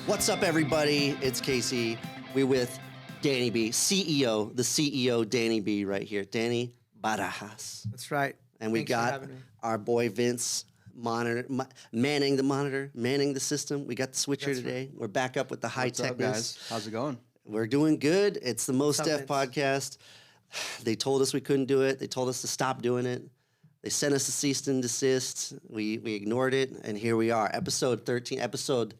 What's up, everybody? It's Casey. We with Danny B, CEO, the CEO Danny B right here. Danny Barajas. That's right. And we got our boy Vince manning the monitor, manning the system. We got the switcher today. We're back up with the high tech guys. How's it going? We're doing good. It's the Most Deaf podcast. They told us we couldn't do it. They told us to stop doing it. They sent us a cease and desist. We ignored it, and here we are. Episode 13, episode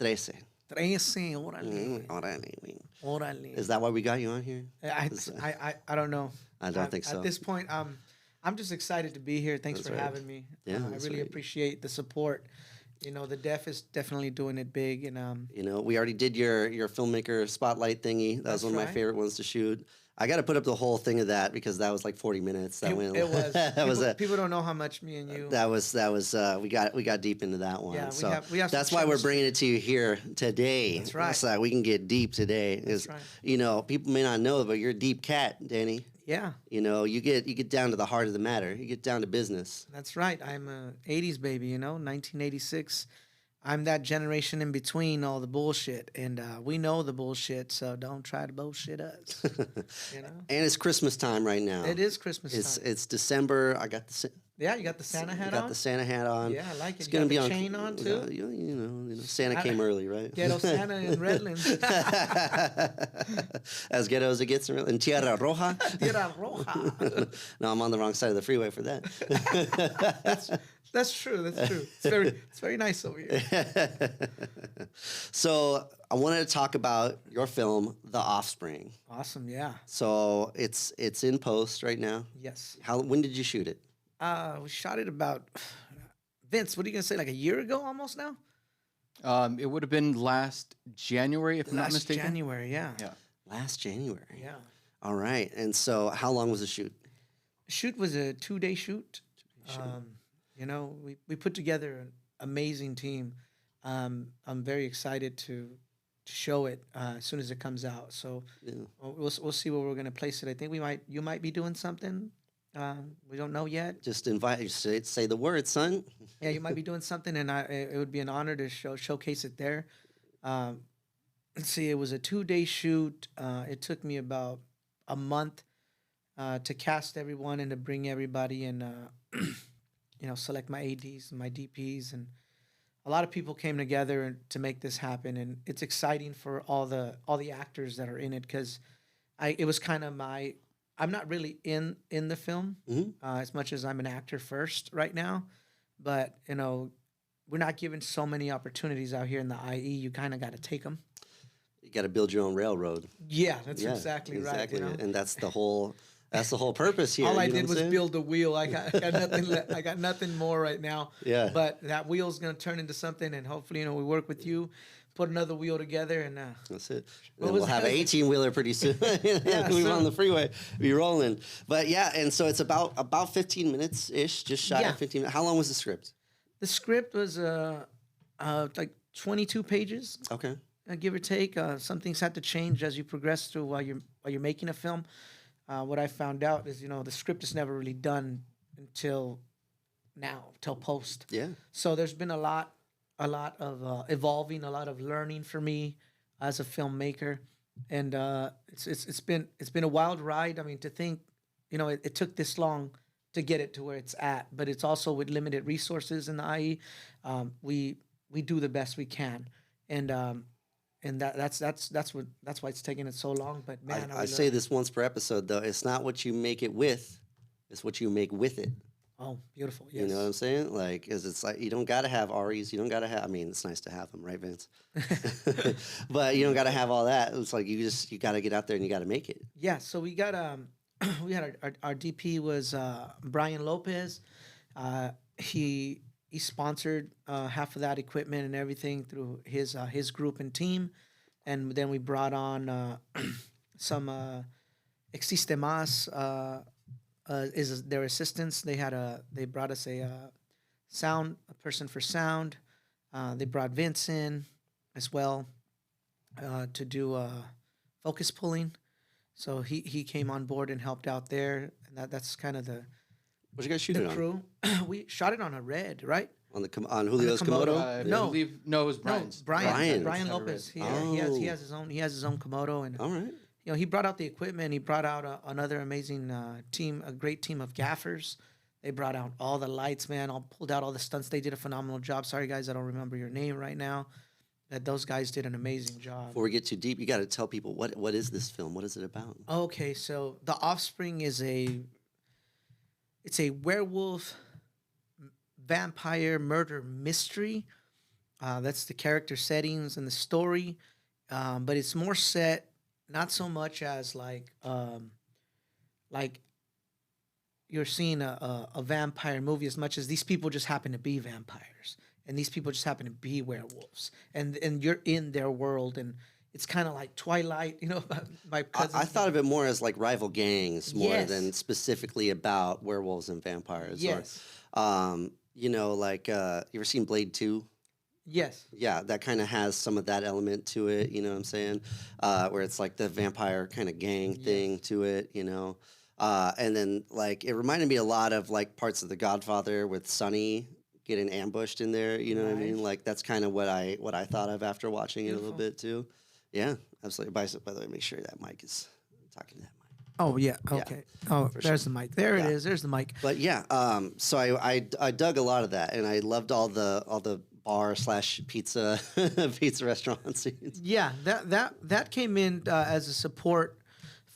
13. Órale. Órale. Is that why we got you on here? I don't know. I don't think so. At this point, I'm just excited to be here. Thanks for having me. Yeah, I really appreciate the support. You know, the DEFF is definitely doing it big, and you know, we already did your filmmaker spotlight thingy. That was one of my favorite ones to shoot. I got to put up the whole thing of that because that was like 40 minutes. It was. People don't know how much me and you. That was. We got deep into that one. Yeah, so we have that's why we're bringing it to you here today. That's right. So that we can get deep today. That's right. You know, people may not know, but you're a deep cat, Danny. Yeah. You know, you get down to the heart of the matter. You get down to business. That's right. I'm a 80s baby, 1986. I'm that generation in between all the bullshit, and we know the bullshit, so don't try to bullshit us. And it's Christmas time right now. It is Christmas time. It's December. I got the you got the Santa hat on. Got the Santa hat on. Yeah, I like it. It's you got the chain on too. You know, Santa came early, right? Ghetto Santa in Redlands. As ghetto as it gets in Tierra Roja. Tierra Roja. No, I'm on the wrong side of the freeway for that. That's true. It's very nice over here. So I wanted to talk about your film, The Offspring. Awesome, yeah. So it's in post right now. Yes. When did you shoot it? We shot it about, Vince, what are you gonna say? Like a year ago, almost now. It would have been last January, if I'm not mistaken. Last January, yeah. Last January. Yeah. All right. And so, how long was the shoot? The shoot was a 2-day shoot. You know, we put together an amazing team. I'm very excited to show it as soon as it comes out. So we'll see where we're going to place it. I think you might be doing something. We don't know yet. Just invite you. Say the word, son. Yeah, you might be doing something, and it would be an honor to showcase it there. Let's see, it was a 2-day shoot. It took me about a month to cast everyone and to bring everybody and select my ADs and my DPs, and a lot of people came together to make this happen. And it's exciting for all the actors that are in it because it was kind of I'm not really in the film as much as I'm an actor first right now, but we're not given so many opportunities out here in the IE. You kind of got to take them. You got to build your own railroad. Yeah, that's exactly right. And that's the whole purpose here. All I did was build a wheel. I got nothing. I got nothing more right now. Yeah. But that wheel's gonna turn into something, and hopefully, we work with you, put another wheel together, and that's it. And we'll have an 18-wheeler pretty soon. We're on the freeway, be rolling. But yeah, and so it's about 15 minutes ish, just shy of 15 minutes. How long was the script? The script was like 22 pages. Okay. Give or take. Some things had to change as you progress through while you're making a film. What I found out is, the script is never really done until now, till post. Yeah. So there's been a lot of evolving, a lot of learning for me as a filmmaker, and it's been a wild ride. I mean, to think, it took this long to get it to where it's at, but it's also with limited resources in the IE. We do the best we can, and that's why it's taking it so long. But man, I say this once per episode though. It's not what you make it with; it's what you make with it. Oh, beautiful! Yes. You know what I'm saying? Like, it's like you don't got to have REs. You don't got to have. I mean, it's nice to have them, right, Vince? But you don't got to have all that. It's like you got to get out there and you got to make it. Yeah. So we got we had our DP was Brian Lopez. He sponsored half of that equipment and everything through his group and team, and then we brought on some Existe Más is their assistants. They brought us a person for sound. They brought Vince in as well to do focus pulling. So he came on board and helped out there, and that's kind of the What you guys shoot it crew. We shot it on a red, right? on Julio's Komodo. I No. believe it was No, Brian's. Brian. Brian Never Lopez. read. He has his own Komodo, and All right. he brought out the equipment. He brought out another amazing team, a great team of gaffers. They brought out all the lights, man. All pulled out all the stunts. They did a phenomenal job. Sorry, guys, I don't remember your name right now. That those guys did an amazing job. Before we get too deep, you got to tell people what is this film? What is it about? Okay, so The Offspring is it's a werewolf vampire murder mystery. That's the character settings and the story, but it's more set not so much as like you're seeing a vampire movie as much as these people just happen to be vampires and these people just happen to be werewolves and you're in their world and it's kind of like Twilight, my cousin. I thought of it more as like rival gangs more Yes. than specifically about werewolves and vampires. Yes. Or, you ever seen Blade 2? Yes. Yeah, that kind of has some of that element to it, you know what I'm saying? Where it's like the vampire kind of gang thing to it, and then like it reminded me a lot of like parts of The Godfather with Sonny getting ambushed in there, you know what I mean? Right. Like that's kind of what I thought of after watching it a little Beautiful. bit too. Yeah, absolutely. By the way, make sure that mic is talking to that mic. Oh yeah. Okay. Oh, there's the mic. There it is. There's the mic. But yeah, so I dug a lot of that, and I loved all the bar / pizza pizza restaurant scenes. Yeah, that came in as a support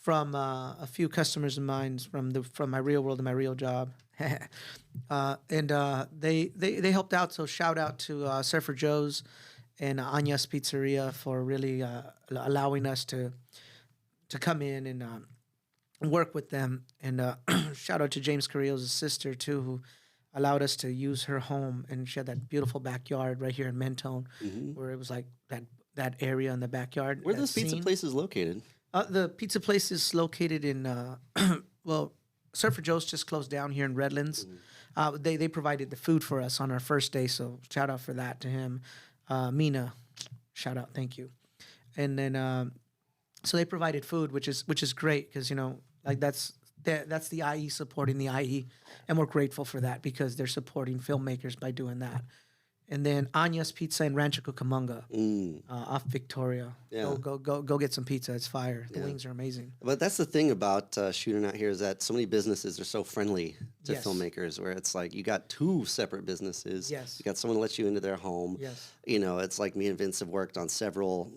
from a few customers of mine from my real world and my real job, and they helped out. So shout out to Surfer Joe's and Anya's Pizzeria for really allowing us to come in and work with them. And shout out to James Carrillo's sister too, who allowed us to use her home, and she had that beautiful backyard right here in Mentone, where it was like that area in the backyard. Where are that those pizza scene. places located? The pizza place is located in Surfer Joe's just closed down here in Redlands. They provided the food for us on our first day, so shout out for that to him. Mina, shout out, thank you. And then so they provided food, which is great because like that's the IE supporting the IE, and we're grateful for that because they're supporting filmmakers by doing that. And then Anya's Pizza in Rancho Cucamonga, off Victoria. Yeah. Go get some pizza. It's fire. The wings are amazing. But that's the thing about shooting out here is that so many businesses are so friendly to Yes. filmmakers, where it's like you got two separate businesses. Yes. You got someone to let you into their home. Yes. It's like me and Vince have worked on several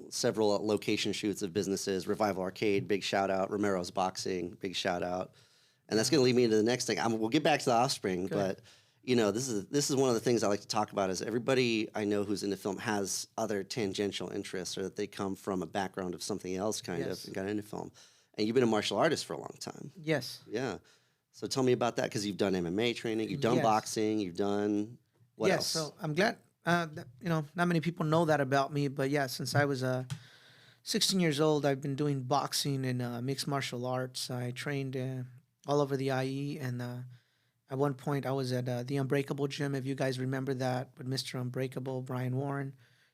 location shoots of businesses. Revival Arcade, big shout out. Romero's Boxing, big shout out. And that's going to lead me into the next thing. We'll get back to The Offspring, but this is one of the things I like to talk about is everybody I know who's into film has other tangential interests or that they come from a background of something else kind of and got into film. And you've been a martial artist for a long time. Yes. Yeah. So tell me about that because you've done MMA training, you've done boxing, you've done what else? So I'm glad, not many people know that about me, but yeah, since I was 16 years old, I've been doing boxing and mixed martial arts. I trained all over the IE, and at one point I was at the Unbreakable gym, if you guys remember that, with Mr. Unbreakable, Brian Warren.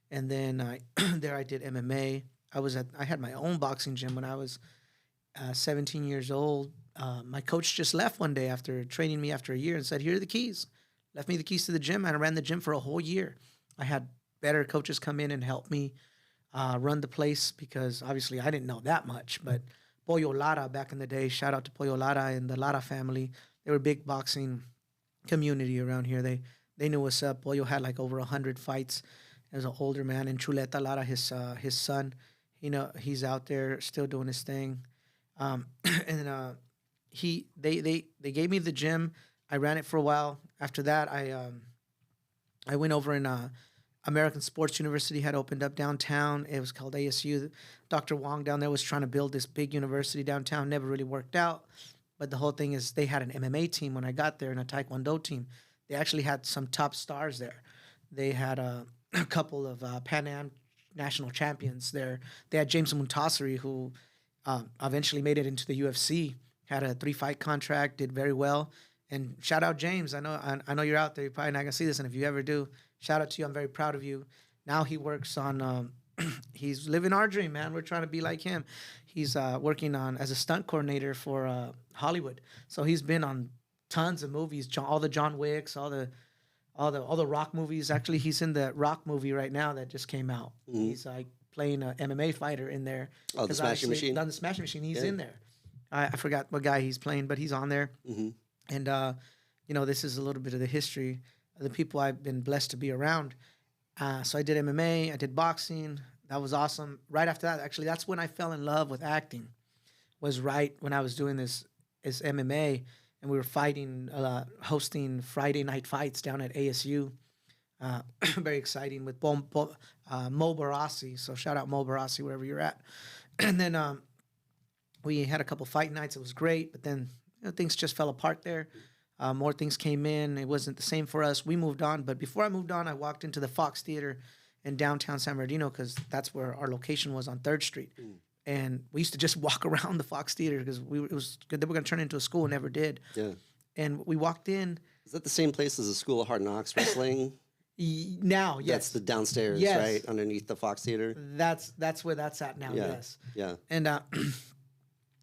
And then I did MMA. I had my own boxing gym when I was 17 years old. My coach just left one day after training me after a year and said, "Here are the keys." Left me the keys to the gym, and I ran the gym for a whole year. I had better coaches come in and help me run the place because obviously I didn't know that much. But Pollo Lara back in the day, shout out to Pollo Lara and the Lara family. They were a big boxing community around here. They knew what's up. Pollo had like over 100 fights as an older man. And Chuleta Lara, his son, he's out there still doing his thing. They gave me the gym. I ran it for a while. After that, I went over in American Sports University had opened up downtown. It was called ASU. Dr. Wong down there was trying to build this big university downtown. Never really worked out. But the whole thing is they had an MMA team when I got there and a Taekwondo team. They actually had some top stars there. They had a couple of Pan Am national champions there. They had James Muntasiri, who eventually made it into the UFC, had a 3-fight contract, did very well. And shout out James. I know you're out there. You're probably not going to see this. And if you ever do, shout out to you. I'm very proud of you. Now he works on, he's living our dream, man. We're trying to be like him. He's working as a stunt coordinator for Hollywood. So he's been on tons of movies, all the John Wicks, all all the rock movies. Actually, he's in the rock movie right now that just came out. He's like playing an MMA fighter in there. Oh, the 'Cause Smashing obviously, Machine? On the Smashing Machine, he's Yeah. in there. I forgot what guy he's playing, but he's on there. And you know, this is a little bit of the history of the people I've been blessed to be around. So I did MMA, I did boxing. That was awesome. Right after that, actually, that's when I fell in love with acting. Was right when I was doing this MMA, and we were fighting, hosting Friday night fights down at ASU. Very exciting with Mo Barassi. So shout out Mo Barassi wherever you're at. And then we had a couple fight nights. It was great, but then things just fell apart there. More things came in. It wasn't the same for us. We moved on. But before I moved on, I walked into the Fox Theater in downtown San Bernardino because that's where our location was on 3rd Street. And we used to just walk around the Fox Theater because it was good. They were going to turn it into a school, and never did. Yeah. And we walked in. Is that the same place as the School of Hard Knocks Wrestling? Now, yes. That's the downstairs, Yes. right? Underneath the Fox Theater? That's where that's at now, Yeah. yes. Yeah. And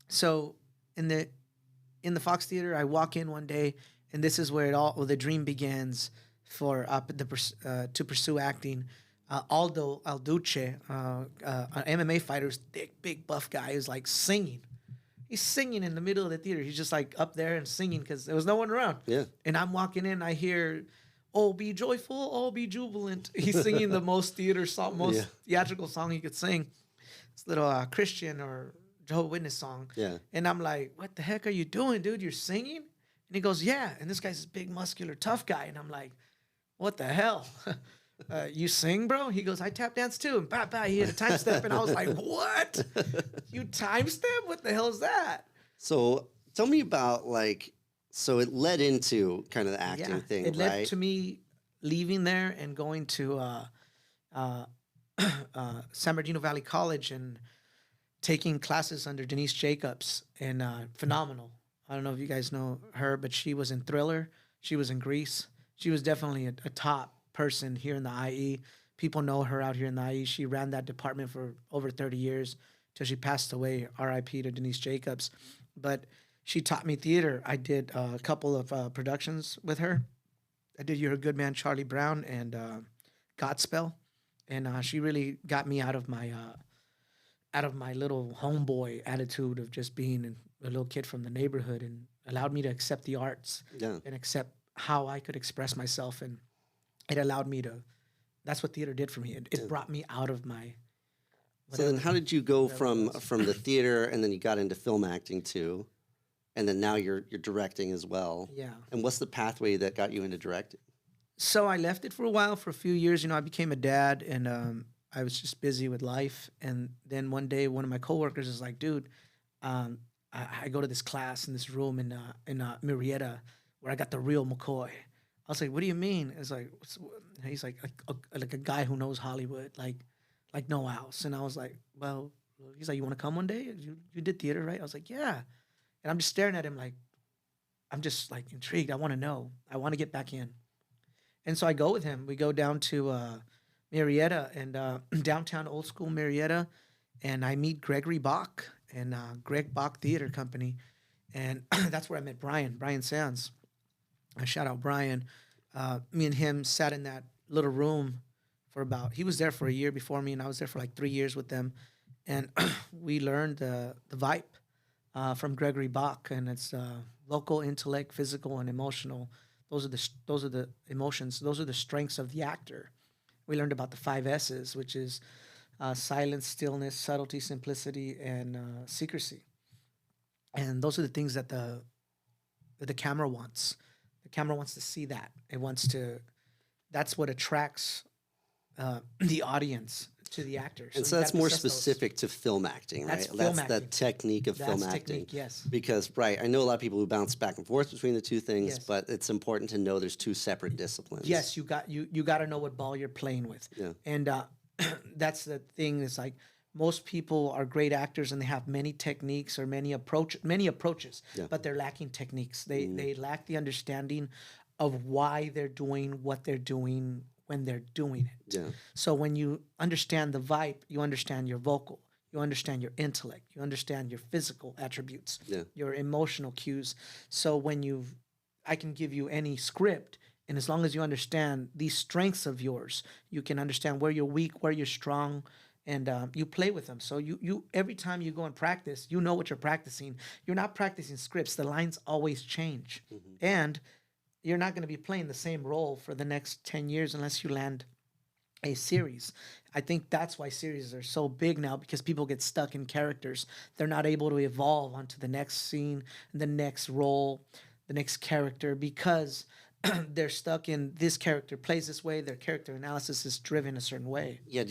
so in the Fox Theater, I walk in one day, and this is where the dream begins for to pursue acting. Aldo Alduce, an MMA fighter, thick, big, buff guy, is like singing. He's singing in the middle of the theater. He's just like up there and singing because there was no one around. Yeah. And I'm walking in, I hear, "Oh, be joyful, oh, be jubilant." He's singing the most theatrical song he could sing. It's a little Christian or Jehovah's Witness song. Yeah. And I'm like, "What the heck are you doing, dude? You're singing?" And he goes, "Yeah." And this guy's this big, muscular, tough guy. And I'm like, "What the hell? You sing, bro?" He goes, "I tap dance too." And he hit a time step. And I was like, "What? You time step? What the hell is that?" So tell me about so it led into kind of the acting thing, it right? led to me leaving there and going to San Bernardino Valley College and taking classes under Denise Jacobs, and phenomenal. I don't know if you guys know her, but she was in Thriller. She was in Grease. She was definitely a top person here in the IE. People know her out here in the IE. She ran that department for over 30 years till she passed away. R.I.P. to Denise Jacobs. But she taught me theater. I did a couple of productions with her. I did You're a Good Man, Charlie Brown, and Godspell. And she really got me out of my little homeboy attitude of just being a little kid from the neighborhood, and allowed me to accept the arts and accept how I could express myself. And it allowed me to, that's what theater did for me. It brought me out of my. So then how did you go from the theater, and then you got into film acting too? And then now you're directing as well. Yeah. And what's the pathway that got you into directing? So I left it for a while, for a few years. I became a dad, and I was just busy with life. And then one day, one of my coworkers is like, "Dude, I go to this class in this room in Murrieta where I got the real McCoy." I was like, "What do you mean?" It's like, he's like a guy who knows Hollywood, like no else. And I was like, "Well," he's like, "You want to come one day? You did theater, right?" I was like, "Yeah." And I'm just staring at him like, I'm just like intrigued. I want to know. I want to get back in. And so I go with him. We go down to Marietta and downtown old school Marietta, and I meet Gregory Bach and Greg Bach Theater Company. And that's where I met Brian Sands. I shout out Brian. Me and him sat in that little room for he was there for a year before me, and I was there for like 3 years with them. And we learned the vibe from Gregory Bach, and it's local, intellect, physical, and emotional. Those are the emotions. Those are the strengths of the actor. We learned about the 5 S's, which is silence, stillness, subtlety, simplicity, and secrecy. And those are the things that the camera wants. The camera wants to see that. It wants to. That's what attracts the audience to the actor. And so that's more specific to film acting, right? That's the technique of film acting. Yes. Because, right, I know a lot of people who bounce back and forth between the two things, Yes. but it's important to know there's 2 separate disciplines. Yes, you got to know what ball you're playing with. Yeah. And that's the thing. Is like most people are great actors and they have many techniques or many approaches, but they're lacking techniques. They lack the understanding of why they're doing what they're doing when they're doing it. Yeah. So when you understand the vibe, you understand your vocal, you understand your intellect, you understand your physical attributes, your emotional cues. So when I can give you any script And as long as you understand these strengths of yours, you can understand where you're weak, where you're strong, and you play with them. So you every time you go and practice, you know what you're practicing. You're not practicing scripts. The lines always change, and you're not going to be playing the same role for the next 10 years unless you land a series. I think that's why series are so big now, because people get stuck in characters. They're not able to evolve onto the next scene, the next role, the next character, because they're stuck in this character plays this way, their character analysis is driven a certain way. Yeah,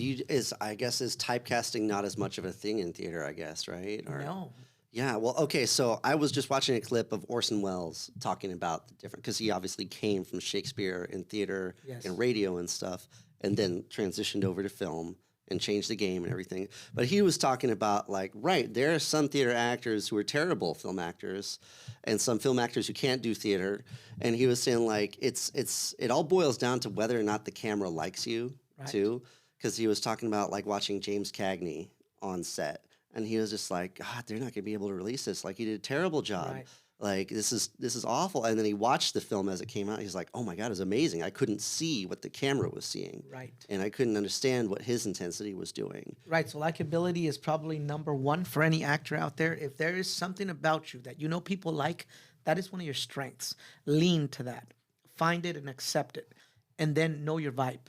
I guess is typecasting not as much of a thing in theater, I guess, right? Or, No. yeah, well, okay, so I was just watching a clip of Orson Welles talking about the different, because he obviously came from Shakespeare in theater Yes. and radio and stuff, and then transitioned over to film and changed the game and everything. But he was talking about, like, right, there are some theater actors who are terrible film actors, and some film actors who can't do theater. And he was saying, like, it all boils down to whether or not the camera likes you, Right. too. Because he was talking about, like, watching James Cagney on set. And he was just like, God, they're not going to be able to release this. Like, he did a terrible job. Right. Like, this is awful. And then he watched the film as it came out. He's like, oh my God, it was amazing. I couldn't see what the camera was seeing. Right. And I couldn't understand what his intensity was doing. Right. So likability is probably number one for any actor out there. If there is something about you that you know people like, that is one of your strengths. Lean to that. Find it and accept it. And then know your vibe.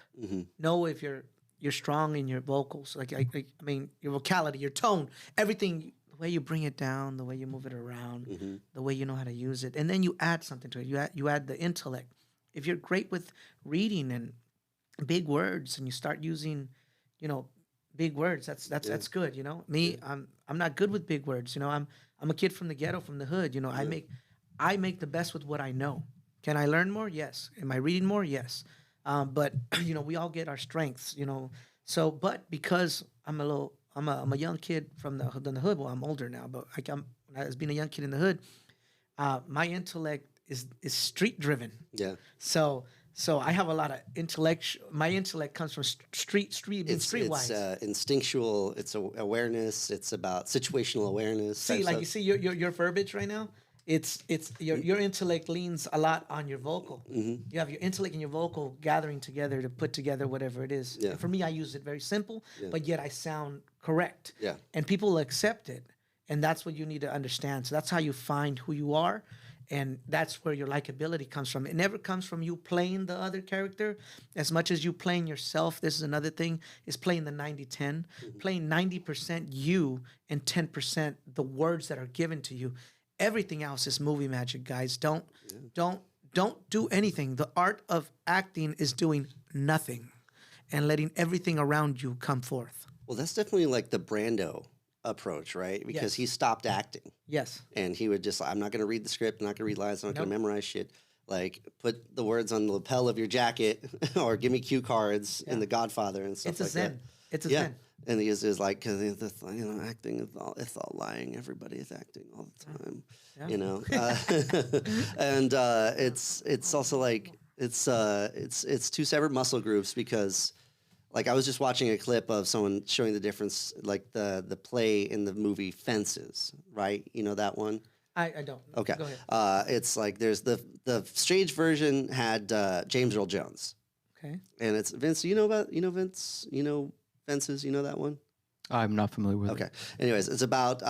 Know if you're strong in your vocals. I mean, your vocality, your tone, everything, the way you bring it down, the way you move it around, the way you know how to use it. And then you add something to it. You add the intellect. If you're great with reading and big words and you start using, big words, that's good, Me, I'm not good with big words, I'm a kid from the ghetto, from the hood, I make the best with what I know. Can I learn more? Yes. Am I reading more? Yes. But we all get our strengths, So, but because I'm a young kid from the hood. Well, I'm older now, but as being a young kid in the hood, my intellect is street driven. Yeah. So I have a lot of intellect. My intellect comes from streetwise. It's instinctual. It's awareness. It's about situational awareness. See, type like stuff. you see your verbiage right now. It's your intellect leans a lot on your vocal. You have your intellect and your vocal gathering together to put together whatever it is. Yeah. And for me, I use it very simple, but yet I sound correct. Yeah. And people accept it, and that's what you need to understand. So that's how you find who you are, and that's where your likability comes from. It never comes from you playing the other character as much as you playing yourself. This is another thing, is playing the 90-10, playing 90% you and 10% the words that are given to you. Everything else is movie magic, guys. Don't do anything. The art of acting is doing nothing and letting everything around you come forth. Well, that's definitely like the Brando approach, right? Because Yes. he stopped acting. Yes. And he would just, I'm not going to read the script. I'm not going to read lines. I'm not going Nope. to memorize shit. Like, put the words on the lapel of your jacket or give me cue cards in The Godfather and stuff It's a like zen. that. It's a Yeah. zen. And he is like, because acting is all lying. Everybody is acting all the time, and it's also like it's two separate muscle groups, because like I was just watching a clip of someone showing the difference, like the play in the movie Fences, right? You know that one? I don't. Okay. Go ahead. It's like there's the stage version had James Earl Jones, Okay. and it's Vince. Vince. Fences. You know that one? I'm not familiar with it. Okay. Anyways, it's about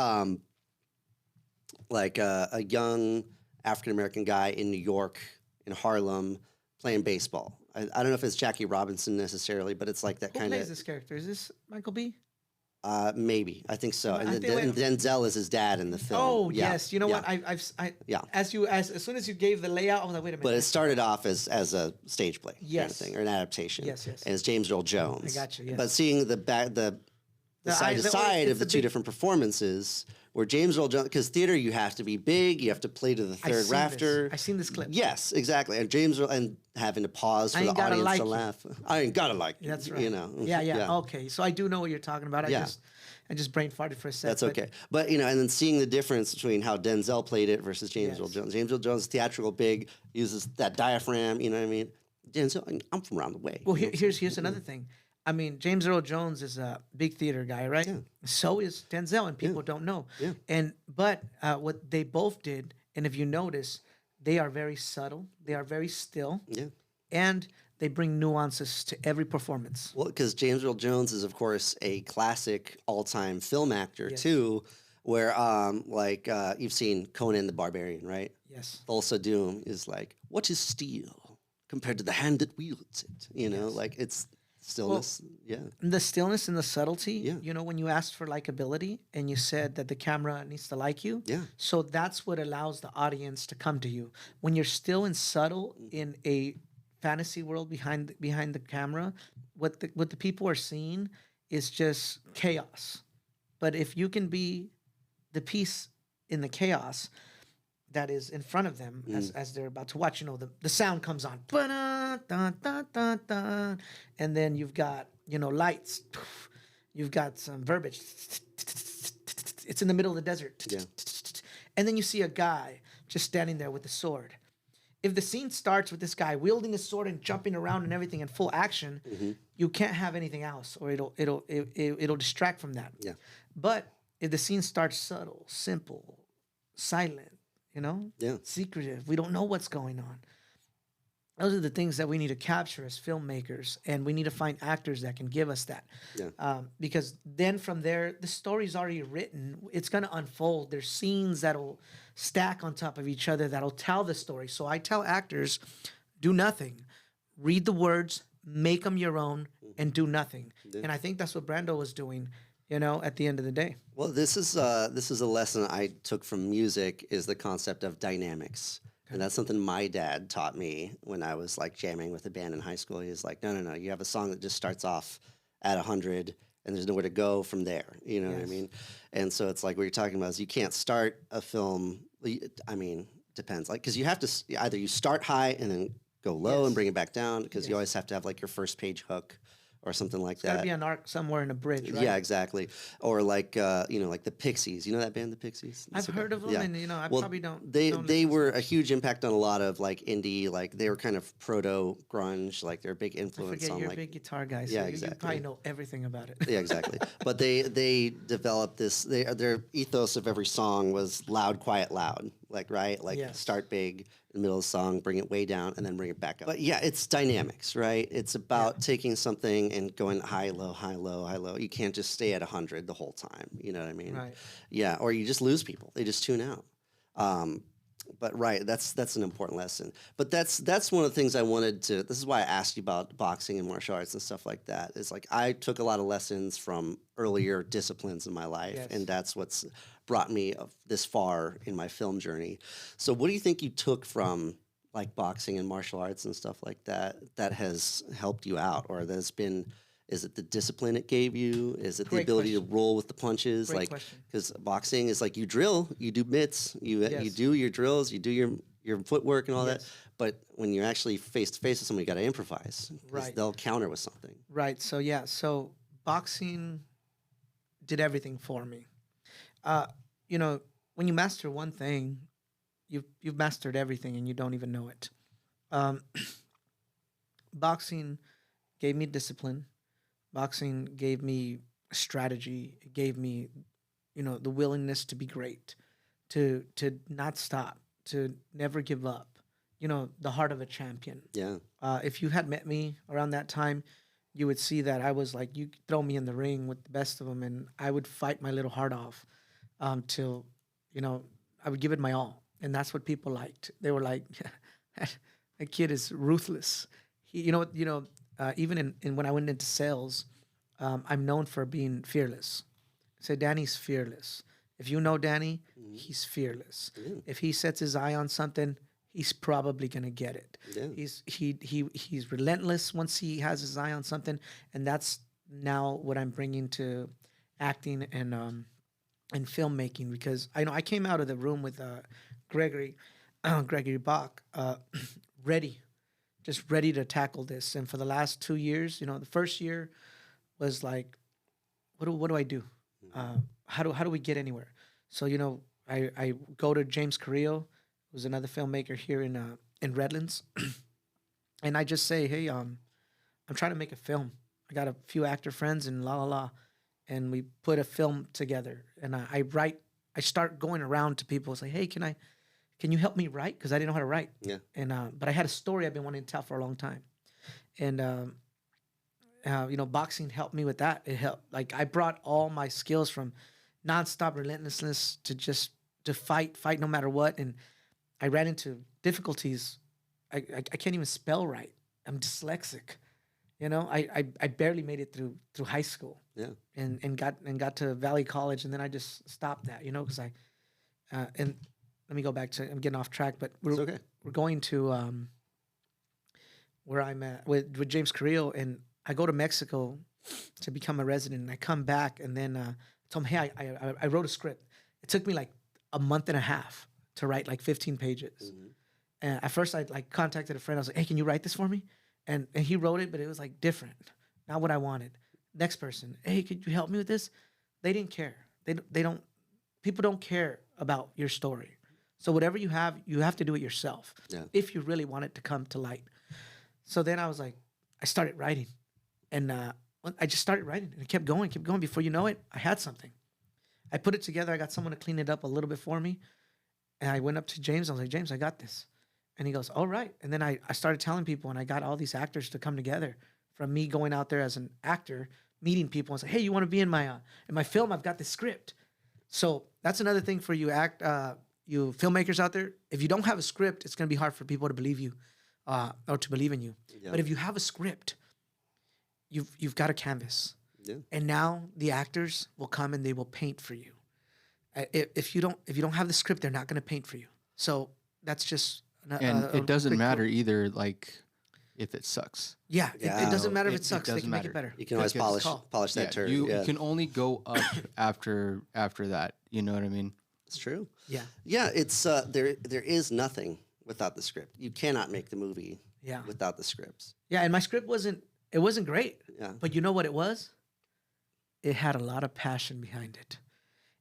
like a young African American guy in New York, in Harlem, playing baseball. I don't know if it's Jackie Robinson necessarily, but it's like that Who kind plays of. this character? Is this Michael B? Maybe I think so. I And think Denzel is his dad in the film. Oh Yeah, yes. You know yeah. what? Yeah. As soon as you gave the layout, I was like, wait a minute. But it started off as a stage play, kind of Yes. thing, or an adaptation. Yes, yes. And it's James Earl Jones. I got you, yes. But seeing the side to side of the two different performances, where James Earl Jones, because theater you have to be big, you have to play to the third rafter. I seen this clip. Yes, exactly. And James Earl, and having to pause for the gotta audience like to you. laugh. I ain't gotta like you. That's right. Yeah. Okay. So I do know what you're talking about. Yeah. I just brain farted for a second. That's okay. But, and then seeing the difference between how Denzel played it versus James Earl Jones. James Earl Jones, theatrical, big, uses that diaphragm, you know what I mean? Denzel, I'm from around the way. Well, here's another thing. I mean, James Earl Jones is a big theater guy, right? Yeah. So is Denzel, and people don't know. Yeah. But what they both did, and if you notice, they are very subtle. They are very still. Yeah. and they bring nuances to every performance. Well, because James Earl Jones is, of course, a classic all-time film actor too. Where, you've seen Conan the Barbarian, right? Yes. Thulsa Doom is like, what is steel compared to the hand that wields it? You know, like it's stillness. The stillness and the subtlety. Yeah. You know, when you asked for likability and you said that the camera needs to like you. Yeah. So that's what allows the audience to come to you. When you're still and subtle in a fantasy world behind the camera, what the people are seeing is just chaos. But if you can be the piece in the chaos that is in front of them as they're about to watch, you know, the sound comes on, and then you've got, you know, lights, you've got some verbiage, it's in the middle of the desert, and then you see a guy just standing there with a sword. If the scene starts with this guy wielding his sword and jumping around and everything in full action, you can't have anything else, or it'll distract from that. Yeah. But if the scene starts subtle, simple, silent, you know, Yeah. secretive, we don't know what's going on. Those are the things that we need to capture as filmmakers, and we need to find actors that can give us that. Yeah. Because then from there, the story's already written. It's going to unfold. There's scenes that'll stack on top of each other that'll tell the story. So I tell actors, do nothing. Read the words, make them your own, and do nothing. And I think that's what Brando was doing, you know, at the end of the day. Well, this is a lesson I took from music, is the concept of dynamics. And that's something my dad taught me when I was like jamming with a band in high school. He was like, no, you have a song that just starts off at 100 and there's nowhere to go from there. You know what I mean? And so it's like what you're talking about is you can't start a film. I mean, depends. Like, because you have to either you start high and then go low and bring it back down, because you always have to have like your first page hook or something like that. Got to be an arc somewhere in a bridge, right? Yeah, exactly. Or like like the Pixies. You know that band, the Pixies? I've heard of them, and you know, I probably don't. They were a huge impact on a lot of like indie. Like they were kind of proto grunge. Like they're a big influence I forget on you're like a big guitar guy. So yeah, you exactly. probably know everything about it. Yeah, exactly. But they developed this. Their ethos of every song was loud, quiet, loud. Like right, start big in the middle of the song, bring it way down, and then bring it back up. But yeah, it's dynamics, right? It's about taking something and going high, low, high, low, high, low. You can't just stay at 100 the whole time. You know what I mean? Right. Yeah, or you just lose people. They just tune out. But right, that's an important lesson. But that's one of the things I wanted to. This is why I asked you about boxing and martial arts and stuff like that. It's like I took a lot of lessons from earlier disciplines in my life, and that's what's brought me this far in my film journey. So, what do you think you took from like boxing and martial arts and stuff like that has helped you out, or that's been? Is it the discipline it gave you? Is it the ability to roll with the punches? Great question. Because boxing is like you drill, you do mitts, you do your drills, you do your footwork and all that. But when you're actually face to face with somebody, you got to improvise. Right. They'll counter with something. Right. So boxing did everything for me. You know, when you master one thing, you've mastered everything, and you don't even know it. Boxing gave me discipline. Boxing gave me strategy. It gave me, you know, the willingness to be great, to not stop, to never give up. You know, the heart of a champion. Yeah. If you had met me around that time, you would see that I was like, you throw me in the ring with the best of them, and I would fight my little heart off till, you know, I would give it my all. And that's what people liked. They were like, that kid is ruthless. Even in when I went into sales, I'm known for being fearless. Say, Danny's fearless. If you know Danny, he's fearless. If he sets his eye on something, he's probably gonna get it. Yeah. He's relentless once he has his eye on something, and that's now what I'm bringing to acting and filmmaking, because I know I came out of the room with Gregory Bach, ready to tackle this. And for the last 2 years, you know, the first year was like, what do I do? How do we get anywhere? So, you know, I go to James Carrillo, who's another filmmaker here in Redlands, and I just say, hey, I'm trying to make a film. I got a few actor friends and and we put a film together. And I start going around to people and say, hey, can can you help me write? Because I didn't know how to write. Yeah. And but I had a story I've been wanting to tell for a long time. And boxing helped me with that. It helped. Like I brought all my skills from nonstop relentlessness to fight no matter what. And I ran into difficulties. I can't even spell right. I'm dyslexic. I barely made it through high school. Yeah. And got to Valley College, and then I just stopped that. Because and let me go back to, I'm getting off track, but It's okay. we're going to where I'm at with James Carrillo, and I go to Mexico to become a resident, and I come back, and then I told him, hey, I wrote a script. It took me like a month and a half to write like 15 pages. Mm-hmm. And at first I like contacted a friend. I was like, hey, can you write this for me? And he wrote it, but it was like different, not what I wanted. Next person, hey, could you help me with this? They didn't care. They don't. People don't care about your story. So whatever you have to do it yourself. Yeah. If you really want it to come to light. So then I was like, I started writing, and I just started writing, and it kept going. Before you know it, I had something. I put it together. I got someone to clean it up a little bit for me, and I went up to James. I was like, James, I got this. And he goes, all right. And then I started telling people, and I got all these actors to come together from me going out there as an actor, meeting people and say, hey, you want to be in my film? I've got this script. So that's another thing for you you filmmakers out there. If you don't have a script, it's going to be hard for people to believe you or to believe in you. Yeah. But if you have a script, you've got a canvas. Yeah. And now the actors will come and they will paint for you. If you don't have the script, they're not going to paint for you. So that's just it doesn't quick matter quote. either, like if it sucks. Yeah, Yeah. it doesn't matter if It it sucks. They doesn't can make matter. it better. You can always Because- polish that turd. You Yeah. can only go up after that. You know what I mean? It's true. Yeah, Yeah, it's there is nothing without the script. You cannot make the movie yeah, without the scripts. yeah. And my script wasn't great, Yeah. but you know what it was? It had a lot of passion behind it.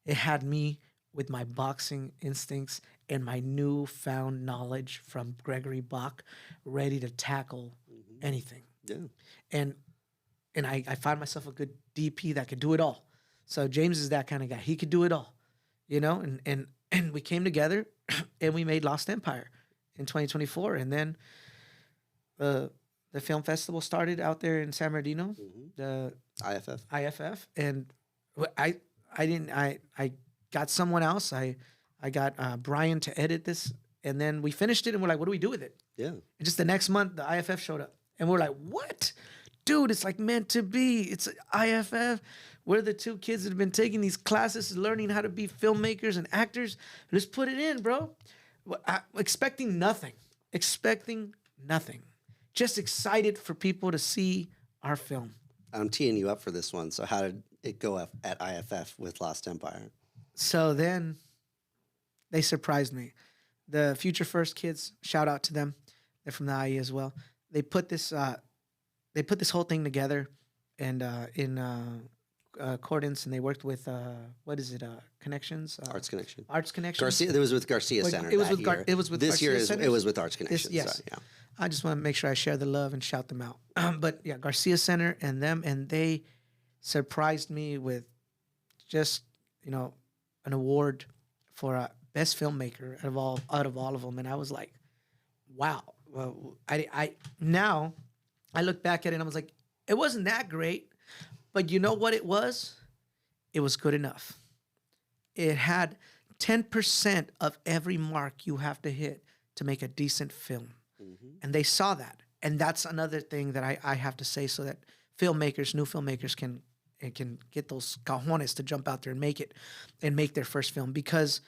It had me with my boxing instincts and my newfound knowledge from Gregory Bach, ready to tackle anything. Yeah. And I found myself a good DP that could do it all. So James is that kind of guy. He could do it all, and we came together and we made Lost Empire in 2024. And then the film festival started out there in San Bernardino, the IFF. IFF. And I got someone else. I got Brian to edit this, and then we finished it and we're like, what do we do with it? Yeah. And just the next month, the IFF showed up. And we're like, what? Dude, it's like meant to be. It's IFF. We're the two kids that have been taking these classes, learning how to be filmmakers and actors. Let's put it in, bro. Expecting nothing. Just excited for people to see our film. I'm teeing you up for this one. So how did it go at IFF with Lost Empire? So then they surprised me. The Future First kids, shout out to them. They're from the IE as well. They put this whole thing together, and in accordance, and they worked with Connections, Arts Connection. Arts Connections. It was with Garcia Center. It was that with year. it was with this year. Garcia Centers? It was with Arts Connection. yes. So, yeah. I just want to make sure I share the love and shout them out. But yeah, Garcia Center and them, and they surprised me with just an award for best filmmaker out of all of them, and I was like, wow. Well, I now I look back at it and I was like, it wasn't that great, but you know what it was? It was good enough. It had 10% of every mark you have to hit to make a decent film. And they saw that. And that's another thing that I have to say, so that new filmmakers can get those cojones to jump out there and make it and make their first film. Because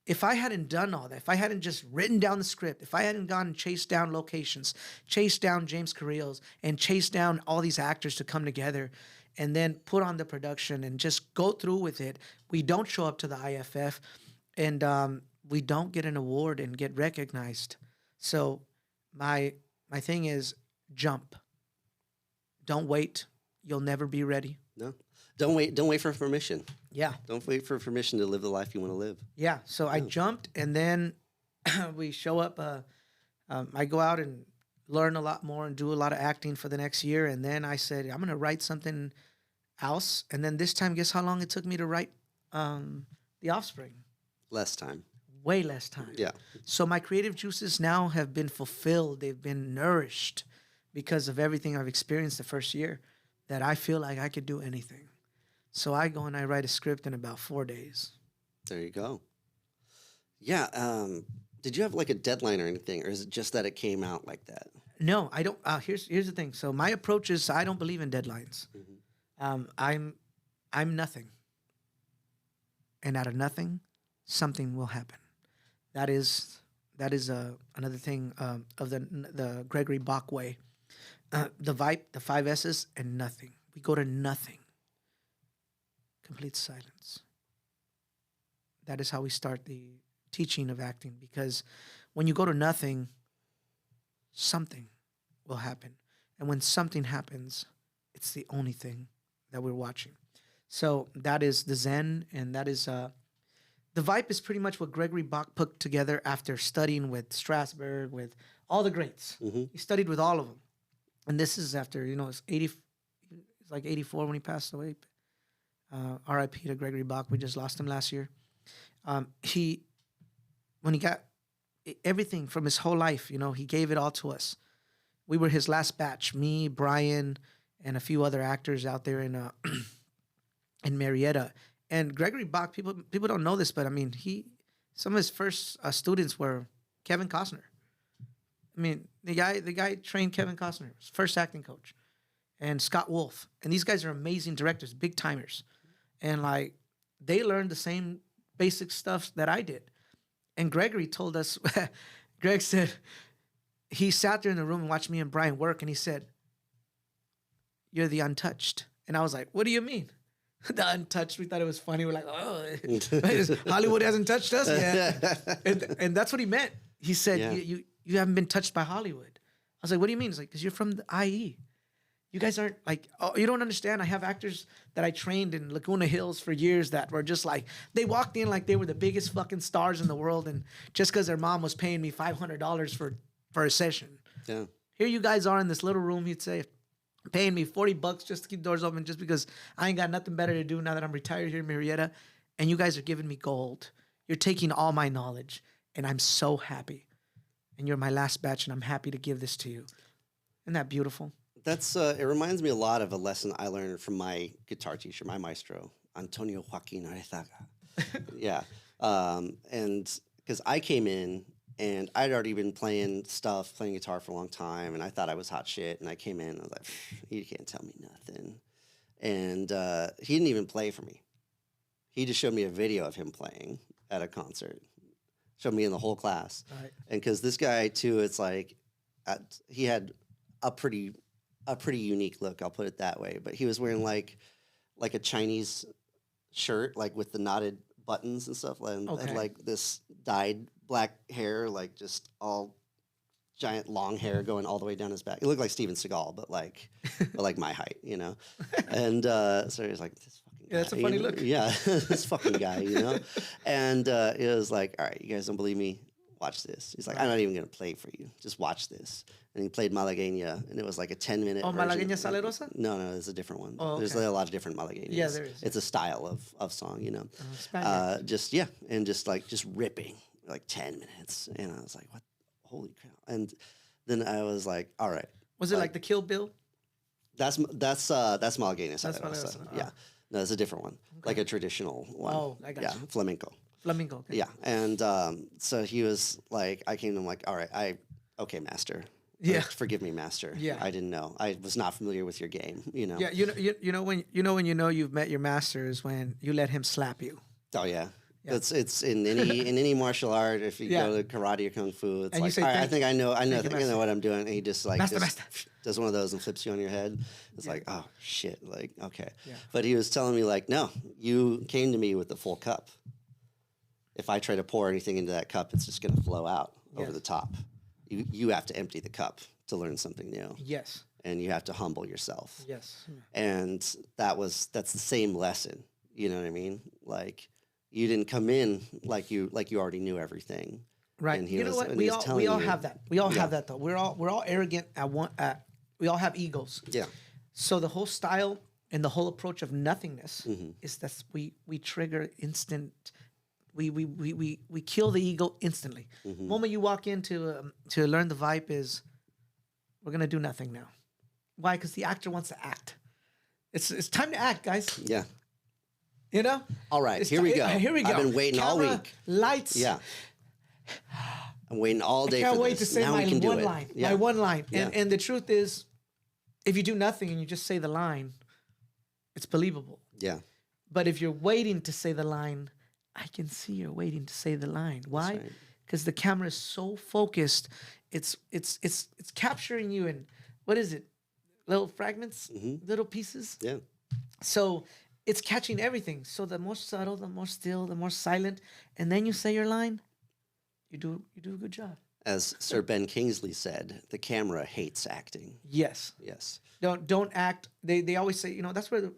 if I hadn't done all that, if I hadn't just written down the script, if I hadn't gone and chased down locations, chased down James Carrillo's, and chased down all these actors to come together and then put on the production and just go through with it, we don't show up to the IFF, and we don't get an award and get recognized. So my thing is, jump. Don't wait. You'll never be ready. No. Don't wait for permission. Yeah. Don't wait for permission to live the life you want to live. Yeah. So I jumped, and then we show up. I go out and learn a lot more and do a lot of acting for the next year. And then I said, I'm going to write something else. And then this time, guess how long it took me to write The Offspring? Less time. way less time. Yeah. So my creative juices now have been fulfilled. They've been nourished because of everything I've experienced the first year, that I feel like I could do anything. So I go and I write a script in about 4 days. There you go. Yeah. Did you have like a deadline or anything, or is it just that it came out like that? No, I don't. Here's the thing. So my approach is I don't believe in deadlines. I'm nothing, and out of nothing, something will happen. That is another thing of the Gregory Bach way. The vibe, the 5 S's, and nothing. We go to nothing. Complete silence. That is how we start the teaching of acting, because when you go to nothing, something will happen. And when something happens, it's the only thing that we're watching. So that is the Zen, and that is the vibe is pretty much what Gregory Bach put together after studying with Strasberg, with all the greats. He studied with all of them. And this is after, it's like 84 when he passed away. R.I.P. to Gregory Bach. We just lost him last year. When he got everything from his whole life, he gave it all to us. We were his last batch, me, Brian, and a few other actors out there in Marietta. And Gregory Bach, people don't know this, but I mean, some of his first students were Kevin Costner. I mean, the guy trained Kevin Costner, his first acting coach, and Scott Wolf. And these guys are amazing directors, big timers. And like, they learned the same basic stuff that I did. And Gregory told us, Greg said, he sat there in the room and watched me and Brian work, and he said, "You're the untouched." And I was like, "What do you mean?" The untouched. We thought it was funny. We're like, "Oh, Hollywood hasn't touched us yet." and that's what he meant. He said, you haven't been touched by Hollywood. I was like, "What do you mean?" He's like, "Because you're from the IE. You guys aren't like, oh, you don't understand. I have actors that I trained in Laguna Hills for years that were just like, they walked in like they were the biggest fucking stars in the world, and just because their mom was paying me $500 for a session. Yeah. Here you guys are in this little room," he'd say, "paying me $40 just to keep doors open, just because I ain't got nothing better to do now that I'm retired here in Marietta, and you guys are giving me gold. You're taking all my knowledge, and I'm so happy. And you're my last batch, and I'm happy to give this to you." Isn't that beautiful? That's it reminds me a lot of a lesson I learned from my guitar teacher, my maestro, Antonio Joaquin Arezaga. Yeah. And because I came in and I'd already been playing guitar for a long time, and I thought I was hot shit, and I came in and I was like, "You can't tell me nothing." And he didn't even play for me. He just showed me a video of him playing at a concert. Showed me in the whole class. Right. And because this guy too, it's like he had a pretty unique look, I'll put it that way. But he was wearing like a Chinese shirt, like with the knotted buttons and stuff, and had like this dyed black hair, like just all giant long hair going all the way down his back. It looked like Steven Seagal, but like my height, And so he was like, "This fucking guy." Yeah, that's a funny look. Yeah, this fucking guy, And it was like, "All right, you guys don't believe me? Watch this." He's like, "I'm not even gonna play for you. Just watch this." And he played Malagueña, and it was like a 10-minute. Oh, version. Malagueña Salerosa? No, there's a different one. Oh, okay. There's a lot of different Malagueñas. Yeah, there is. It's a style of song, Spaniard. just ripping like 10 minutes, and I was like, "What? Holy cow!" And then I was like, "All right." Was it like the Kill Bill? That's Malagueña Salerosa. Salerosa. Yeah, no, it's a different one, like a traditional one. Oh, I got you. Flamenco. Flamenco. Okay. Yeah, and so he was like, I came to him like, "All right, okay, master. Yeah. Forgive me, master. Yeah. I didn't know. I was not familiar with your game. Yeah, when you've met your master is when you let him slap you. Oh yeah. Yeah. It's in any martial art. If you go to karate or kung fu, it's And you like, say, all right, I "Thank think I know master." what I'm doing. And he just like Master, just master. does one of those and flips you on your head. It's like, oh shit, like okay. Yeah. But he was telling me like, no, you came to me with the full cup. If I try to pour anything into that cup, it's just gonna flow out over Yes. the top. You have to empty the cup to learn something new. Yes. And you have to humble yourself. Yes. And that's the same lesson. You know what I mean? Like you didn't come in like you already knew everything. Right. And You know what? We all have that. We all have that though. We're all arrogant we all have egos. Yeah. So the whole style and the whole approach of nothingness is that we trigger instant we kill the ego instantly. The moment you walk in to learn the vibe is, we're gonna do nothing now. Why? Because the actor wants to act. It's time to act, guys. Yeah. You know. All right, It's here we go. Here we go. I've been waiting all Camera, week. Lights. Yeah. I'm waiting all day I can't for wait this. to say Now my we can do one it. line. Yeah. My one line. Yeah. And the truth is, if you do nothing and you just say the line, it's believable. Yeah. But if you're waiting to say the line, I can see you're waiting to say the line. Why? right. Because the camera is so focused. It's capturing you in, what is it? Little fragments, little pieces. Yeah. So it's catching everything. So the more subtle, the more still, the more silent, and then you say your line, you do a good job. As Sir Ben Kingsley said, the camera hates acting. Yes. Yes. Don't act. They always say, that's where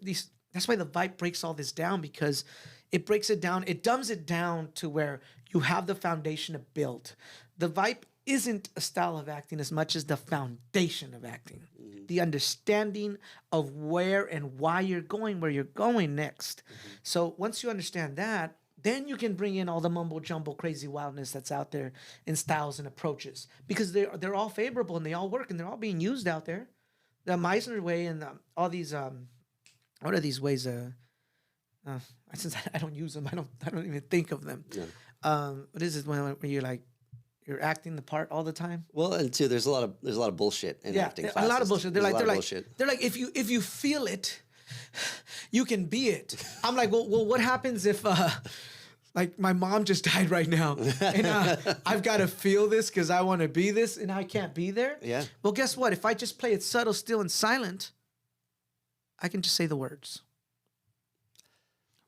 that's why the vibe breaks all this down, because it breaks it down. It dumbs it down to where you have the foundation to build. The vibe isn't a style of acting as much as the foundation of acting. The understanding of where and why you're going where you're going next. So once you understand that, then you can bring in all the mumbo jumbo crazy wildness that's out there in styles and approaches, because they're all favorable and they all work and they're all being used out there. The Meisner way and all these what are these ways? Since I don't use them, I don't even think of them. Yeah. What is it when you're acting the part all the time? Well, and too, there's a lot of bullshit in acting classes. A lot of bullshit. There's a lot of bullshit. They're like, if you feel it, you can be it. I'm like, well, what happens if like my mom just died right now, and I've got to feel this because I want to be this, and I can't be there. Yeah. Well, guess what? If I just play it subtle, still, and silent, I can just say the words.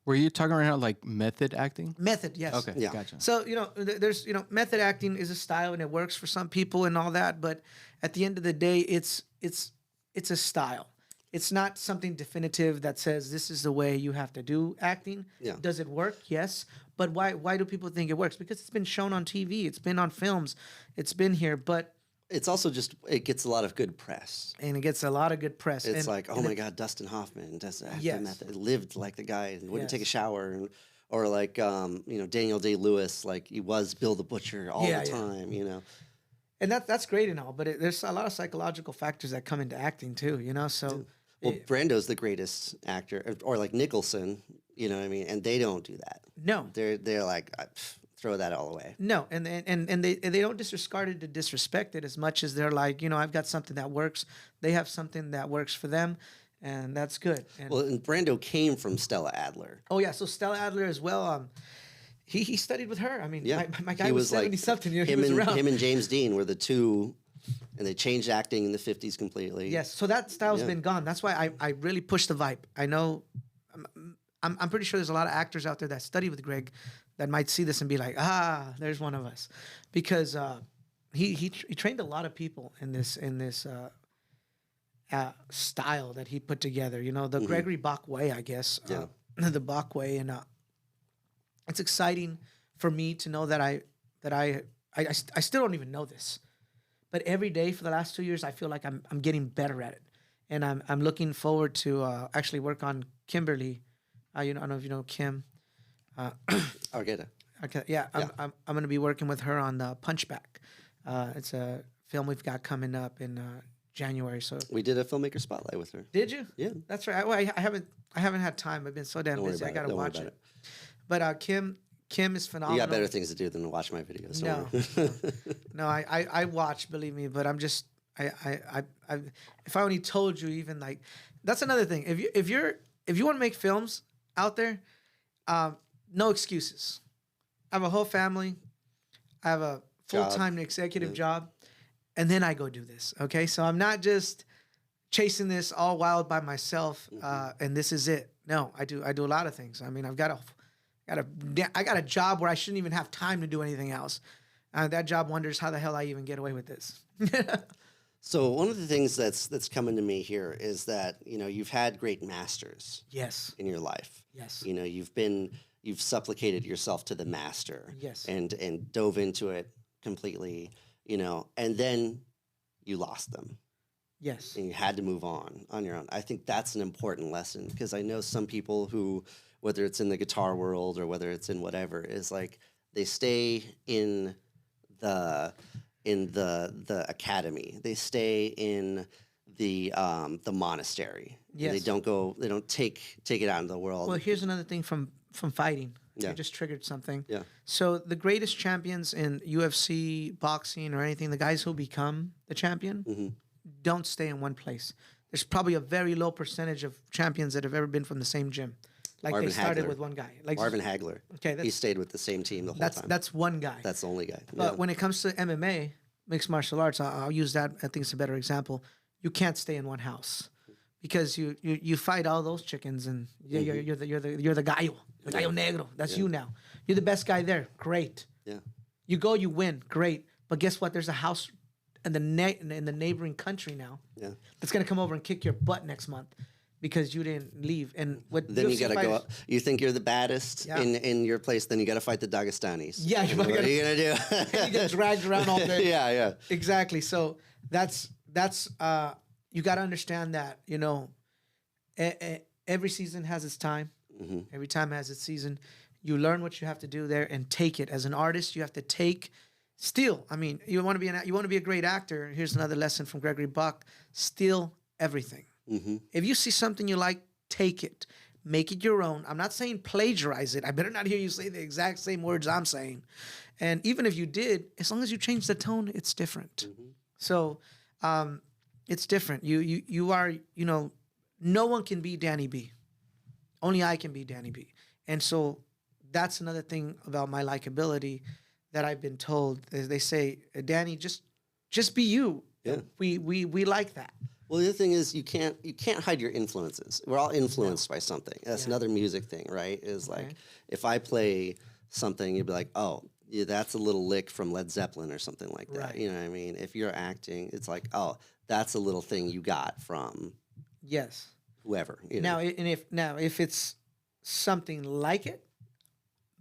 Were you talking right now like method acting? Method, yes. Okay, Yeah. gotcha. So, there's, method acting is a style and it works for some people and all that. But at the end of the day, it's a style. It's not something definitive that says this is the way you have to do acting. Yeah. Does it work? Yes. But why do people think it works? Because it's been shown on TV. It's been on films. It's been here. But It's also just, it gets a lot of good press. and it gets a lot of good press. It's And- like, oh and my it- God, Dustin Hoffman does that Yes. method. Lived like the guy and wouldn't take a Yes. shower. Or like, Daniel Day-Lewis, like he was Bill the Butcher all Yeah, the yeah. time, And that's great and all, but there's a lot of psychological factors that come into acting too, So Well, Brando's the greatest actor, or like Nicholson, you know what I mean? And they don't do that. no, They're like, throw that all away. no, and they don't disregard it to disrespect it as much as they're like, I've got something that works. They have something that works for them, and that's good. And, Well, and Brando came from Stella Adler. oh yeah, so Stella Adler as well. He studied with her. I mean, Yeah, my guy he was like 70 something. He him was and around. him and James Dean were the two, and they changed acting in the 50s completely. Yes, so that style's Yeah. been gone. That's why I really push the vibe. I know, I'm pretty sure there's a lot of actors out there that study with Greg that might see this and be like, there's one of us, because he trained a lot of people in this style that he put together. The Gregory Bach way, I guess. Yeah. The Bach way, and it's exciting for me to know that I still don't even know this. But every day for the last 2 years, I feel like I'm getting better at it, and I'm looking forward to actually work on Kimberly. I don't know if you know Kim. Argetta. Okay, yeah, I'm going to be working with her on the Punchback. It's a film we've got coming up in January. So We did a filmmaker spotlight with her. did you? Yeah. That's right. I haven't had time. I've been so damn Don't worry busy. I about it. got to Don't worry watch about it. But Kim is You phenomenal. got better things to do than to watch my videos. No, don't worry. No, I watch, believe me, but I'm just I if I only told you, even like, that's another thing. If you want to make films out there, no excuses. I have a whole family. I have a full-time executive job, and then I go do this. Okay, so I'm not just chasing this all wild by myself, and this is it. No, I do a lot of things. I mean, I got a job where I shouldn't even have time to do anything else. That job wonders how the hell I even get away with this. So one of the things that's coming to me here is that, you've had great masters Yes. in your life. Yes. You've supplicated yourself to the master. Yes. And dove into it completely, and then you lost them Yes. and you had to move on your own. I think that's an important lesson, because I know some people who, whether it's in the guitar world or whether it's in whatever, is like they stay in the academy. They stay in the monastery. Yes. They don't take it out into the world. Well, here's another thing from fighting. Yeah. You just triggered something. Yeah. So the greatest champions in UFC, boxing, or anything, the guys who become the champion, don't stay in one place. There's probably a very low percentage of champions that have ever been from the same gym. Like Marvin they started Hagler. with one guy. Like Marvin Hagler. Okay, He stayed with the same team the whole time. that's one guy. That's the only guy. But when it comes to MMA, mixed martial arts, I'll use that. I think it's a better example. You can't stay in one house because you fight all those chickens, and you're the gallo negro. That's you now. You're the best guy there. Great. Yeah. You go, you win. Great. But guess what? There's a house in the neighboring country now. Yeah. That's gonna come over and kick your butt next month because you didn't leave. And what Then you UFC got to go fighters- up. You think you're the baddest Yeah. in your place, then you got to fight the Dagestanis. Yeah, you what are gotta- you going to You do? get dragged around all day. Yeah. Exactly. So that's you got to understand that, you know, every season has its time. Every time has its season. You learn what you have to do there and take it. As an artist, you have to take. Steal. I mean, you want to be a great actor. Here's another lesson from Gregory Buck: steal everything. If you see something you like, take it. Make it your own. I'm not saying plagiarize it. I better not hear you say the exact same words I'm saying. And even if you did, as long as you change the tone, it's different. So it's different. You are, you know, no one can be Danny B. Only I can be Danny B. And so that's another thing about my likability that I've been told. They say, Danny, just be you. Yeah. We like that. Well, the other thing is you can't hide your influences. We're all influenced by something. That's another music thing, right? Is like if I play something, you'd be like, oh, yeah, that's a little lick from Led Zeppelin or something like that. Right. You know what I mean? If you're acting, it's like, oh, that's a little thing you got from Yes. whoever. You know? Now, if it's something like it,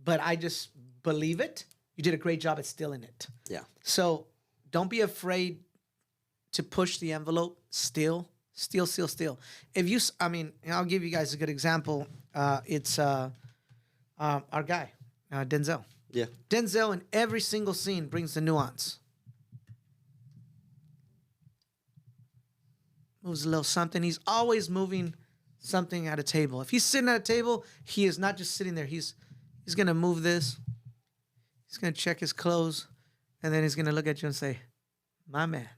but I just believe it, you did a great job at stealing it. Yeah. So don't be afraid to push the envelope. Steal. If you, I mean, I'll give you guys a good example. It's our guy, Denzel. Yeah. Denzel in every single scene brings the nuance. Moves a little something. He's always moving something at a table. If he's sitting at a table, he is not just sitting there. He's gonna move this. He's gonna check his clothes, and then he's gonna look at you and say, "My man,"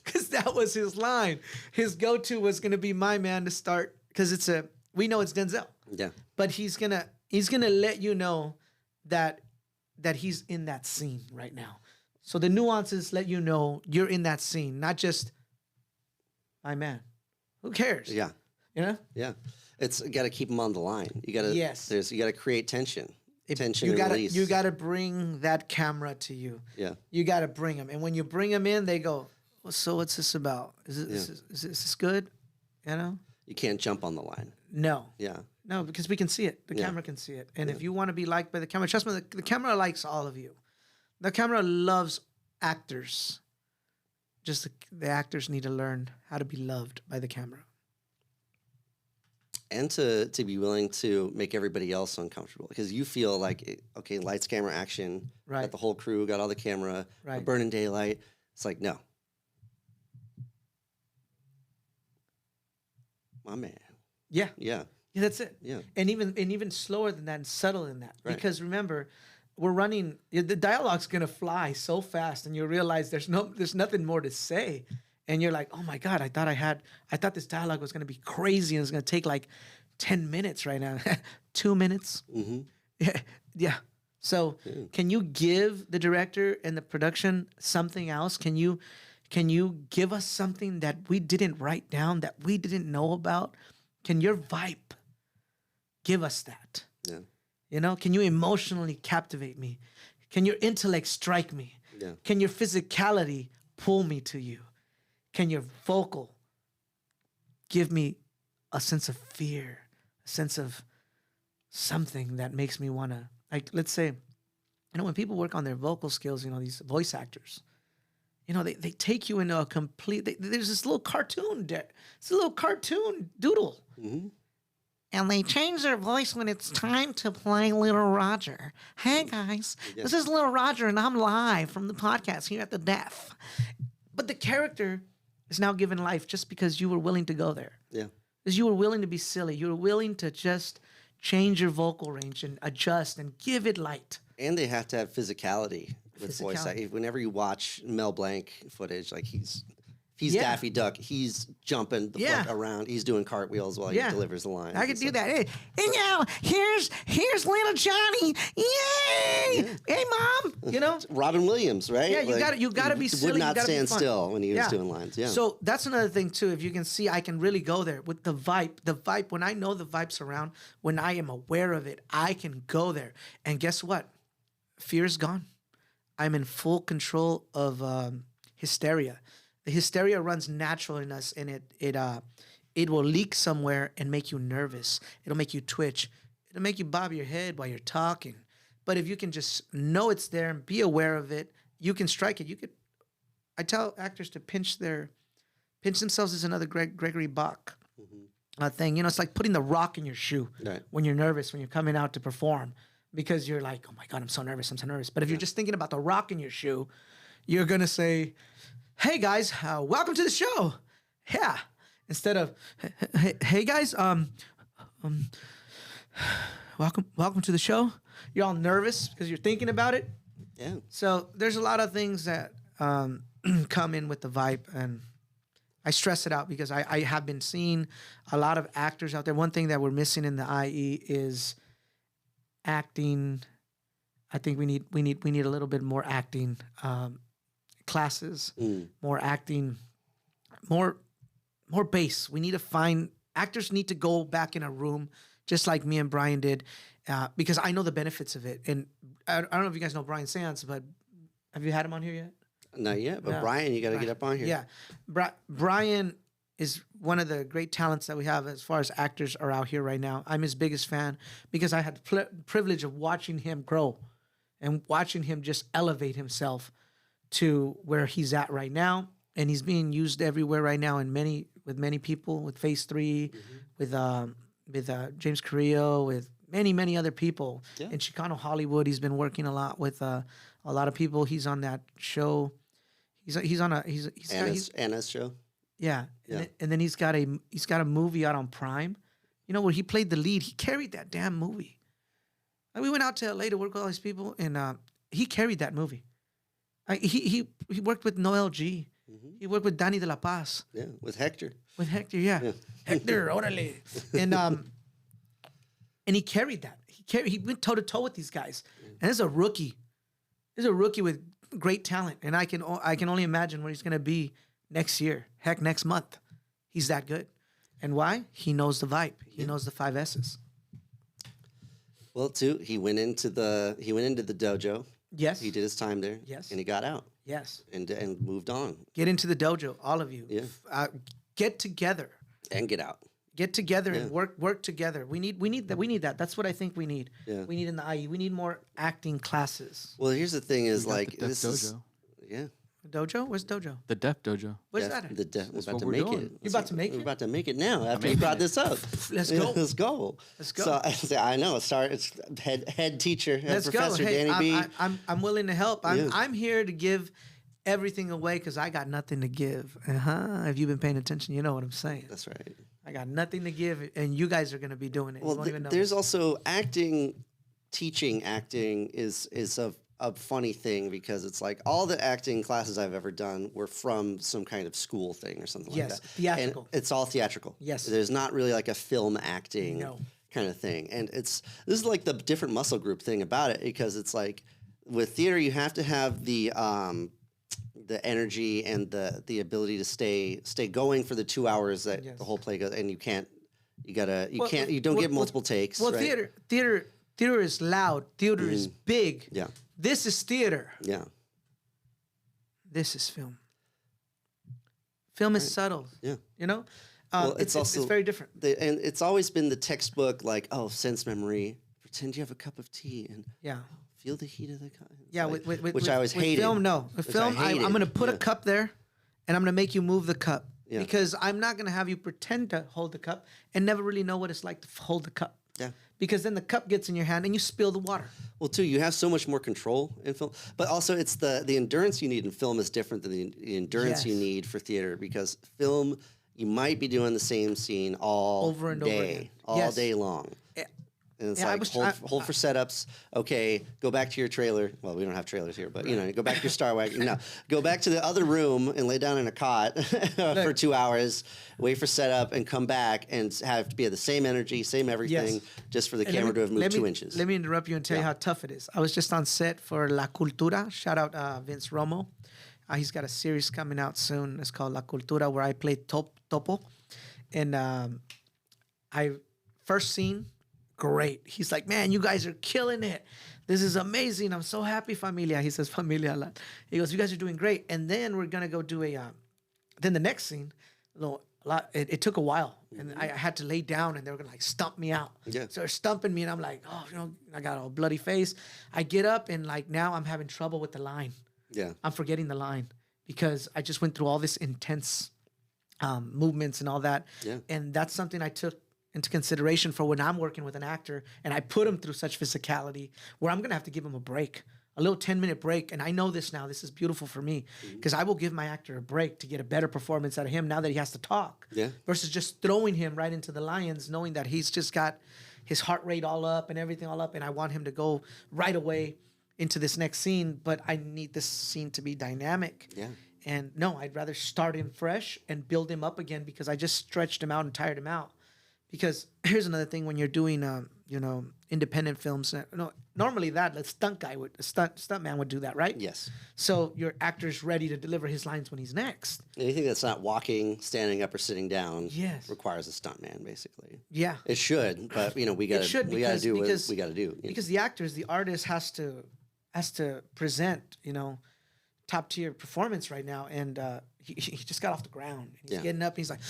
because that was his line. His go-to was gonna be "My man" to start, because we know it's Denzel, Yeah. but he's gonna let you know that he's in that scene right now. So the nuances let you know you're in that scene, not just "My man." Who cares? Yeah. You know? Yeah. It's got to keep them on the line. You got to. Yes. You got to create tension. Tension You and gotta release. you gotta bring that camera to you. Yeah. You gotta bring them, and when you bring them in, they go, well, "So what's this about? Is this good?" You know? You can't jump on the line. No, Yeah. no, because we can see it. The camera can see it, and if you want to be liked by the camera, trust me, the camera likes all of you. The camera loves actors. Just the actors need to learn how to be loved by the camera. And to be willing to make everybody else uncomfortable, because you feel like, okay, lights, camera, action. Right. Got the whole crew, got all the camera, Right. burning daylight. It's like, no. My man. Yeah. Yeah. Yeah, that's it. Yeah. And even slower than that and subtle than that. Right. Because remember, we're running, the dialogue's gonna fly so fast, and you realize there's nothing more to say. And you're like, oh my God, I thought this dialogue was gonna be crazy and it's gonna take like 10 minutes right now. 2 minutes. Mm-hmm. Yeah. Yeah. So can you give the director and the production something else? Can you give us something that we didn't write down, that we didn't know about? Can your vibe give us that? Yeah. You know, can you emotionally captivate me? Can your intellect strike me? Yeah. Can your physicality pull me to you? Can your vocal give me a sense of fear, a sense of something that makes me want to, like, let's say, you know, when people work on their vocal skills, you know, these voice actors, you know, they take you into a complete, there's this little cartoon, it's a little cartoon doodle. Mm-hmm. and they change their voice when it's time to play Little Roger. Hey guys, this is Little Roger, and I'm live from the podcast here at the DEFF. But the character is now given life just because you were willing to go there. Yeah. Because you were willing to be silly. You were willing to just change your vocal range and adjust and give it light. And they have to have physicality with voice. Like, whenever you watch Mel Blanc footage, like he's Daffy Duck. He's jumping the fuck around. He's doing cartwheels while he delivers the line. I could do that. Hey, now here's little Johnny. Yay! Yeah. Hey, Mom. You know, Robin Williams, right? Yeah, you gotta be silly. Would not stand fun. still when he was doing lines. Yeah. So that's another thing too. If you can see, I can really go there with the vibe. The vibe. When I know the vibe's around, when I am aware of it, I can go there. And guess what? Fear's gone. I'm in full control of hysteria. The hysteria runs natural in us, and it will leak somewhere and make you nervous. It'll make you twitch. It'll make you bob your head while you're talking. But if you can just know it's there and be aware of it, you can strike it. I tell actors to pinch themselves is another Gregory Bach thing. You know, it's like putting the rock in your shoe when you're nervous, when you're coming out to perform, because you're like, oh my God, I'm so nervous. But if you're just thinking about the rock in your shoe, you're going to say, hey guys, welcome to the show. Yeah. Instead of, hey guys, welcome to the show. You're all nervous because you're thinking about it. Yeah. So there's a lot of things that come in with the vibe, and I stress it out because I have been seeing a lot of actors out there. One thing that we're missing in the IE is acting. I think we need a little bit more acting classes, more acting, more bass. We need to find actors need to go back in a room just like me and Brian did, because I know the benefits of it. And I don't know if you guys know Brian Sands, but have you had him on here yet? Not yet, but no. Brian, you got to get up on here. Yeah, Brian is one of the great talents that we have as far as actors are out here right now. I'm his biggest fan because I had the privilege of watching him grow and watching him just elevate himself to where he's at right now, and he's being used everywhere right now with many people, with Phase 3, with James Carrillo, with many other people in Chicano Hollywood. He's been working a lot with a lot of people. He's on that show. He's on Anna's show. Yeah. And then he's got a movie out on Prime, you know, where he played the lead. He carried that damn movie. Like, we went out to LA to work with all these people, and he carried that movie. He worked with Noel G. He worked with Danny de la Paz. Yeah, with Hector. Yeah. Hector, orale. And he carried that. He went toe to toe with these guys. And this is a rookie. This is a rookie with great talent. And I can only imagine where he's going to be next year. Heck, next month. He's that good. And why? He knows the vibe. He knows the 5 S's. Well, too, he went into the dojo. Yes. He did his time there. Yes. And he got out. Yes. And moved on. Get into the dojo, all of you. Yeah. Get together. And get out. Get together and work together. We need that. That's what I think we need. Yeah. We need in the IE. We need more acting classes. Well, here's the thing: is like the this dojo. is Dojo? Where's dojo? The DEFF dojo. Where's that? The DEFF. We're about to we're make doing. it. You're about to make it? We're about to make it now. After you brought this up, Let's go. Let's go. Let's go. So I know. It's head teacher, head Let's professor go. Hey, Danny B. I'm willing to help. I'm here to give everything away because I got nothing to give. If you've been paying attention, you know what I'm saying. That's right. I got nothing to give, and you guys are going to be doing it. Well, there's also acting. Teaching acting is a funny thing because it's like all the acting classes I've ever done were from some kind of school thing or something like that. Theatrical. And it's all theatrical. Yes. There's not really like a film acting kind of thing. And this is like the different muscle group thing about it, because it's like with theater you have to have the energy and the ability to stay going for the 2 hours that the whole play goes, and you don't get multiple takes. Well, right? theater is loud. Theater is big. Yeah. This is theater. Yeah. This is film. Film is subtle. Yeah. You know? Well, it's also very different. And it's always been the textbook, like, sense memory. Pretend you have a cup of tea and feel the heat of the cup. Which I always hated. With film, I'm going to put a cup there, and I'm going to make you move the cup. Yeah. Because I'm not going to have you pretend to hold the cup and never really know what it's like to hold the cup. Yeah. Because then the cup gets in your hand and you spill the water. Well, too, you have so much more control in film, but also it's the endurance you need in film is different than the endurance you Yes. need for theater, because film, you might be doing the same scene all Over and over day, again. all Yes. day long. Yeah. And it's Yeah, like hold for setups. Okay, go back to your trailer. Well, we don't have trailers here, but go back to your Star Wagon. No, go back to the other room and lay down in a cot for 2 hours. Wait for setup and come back and have to be at the same energy, same everything, Yes. just for the And camera to have moved 2 inches. Let me interrupt you and tell you how tough it is. I was just on set for La Cultura. Shout out Vince Romo. He's got a series coming out soon. It's called La Cultura, where I play Topo. And first scene, great. He's like, man, you guys are killing it. This is amazing. I'm so happy, familia. He says familia a lot. He goes, you guys are doing great. And then we're going to go do then the next scene, it took a while. And I had to lay down and they were going to like stump me out. Yeah. So they're stumping me and I'm like, I got a bloody face. I get up and like now I'm having trouble with the line. Yeah. I'm forgetting the line because I just went through all this intense movements and all that. Yeah. And that's something I took into consideration for when I'm working with an actor and I put him through such physicality where I'm going to have to give him a break, a little 10-minute break. And I know this now. This is beautiful for me because I will give my actor a break to get a better performance out of him now that he has to talk versus just throwing him right into the lions, knowing that he's just got his heart rate all up and everything all up. And I want him to go right away into this next scene, but I need this scene to be dynamic. Yeah. And no, I'd rather start him fresh and build him up again because I just stretched him out and tired him out. Because here's another thing when you're doing, independent films. Normally a stunt man would do that, right? Yes. So your actor's ready to deliver his lines when he's next. Anything that's not walking, standing up, or sitting down requires a stuntman, basically. Yeah. It should, but we gotta do what we gotta do. Because the artist has to present, top tier performance right now, and he just got off the ground. He's getting up. He's like,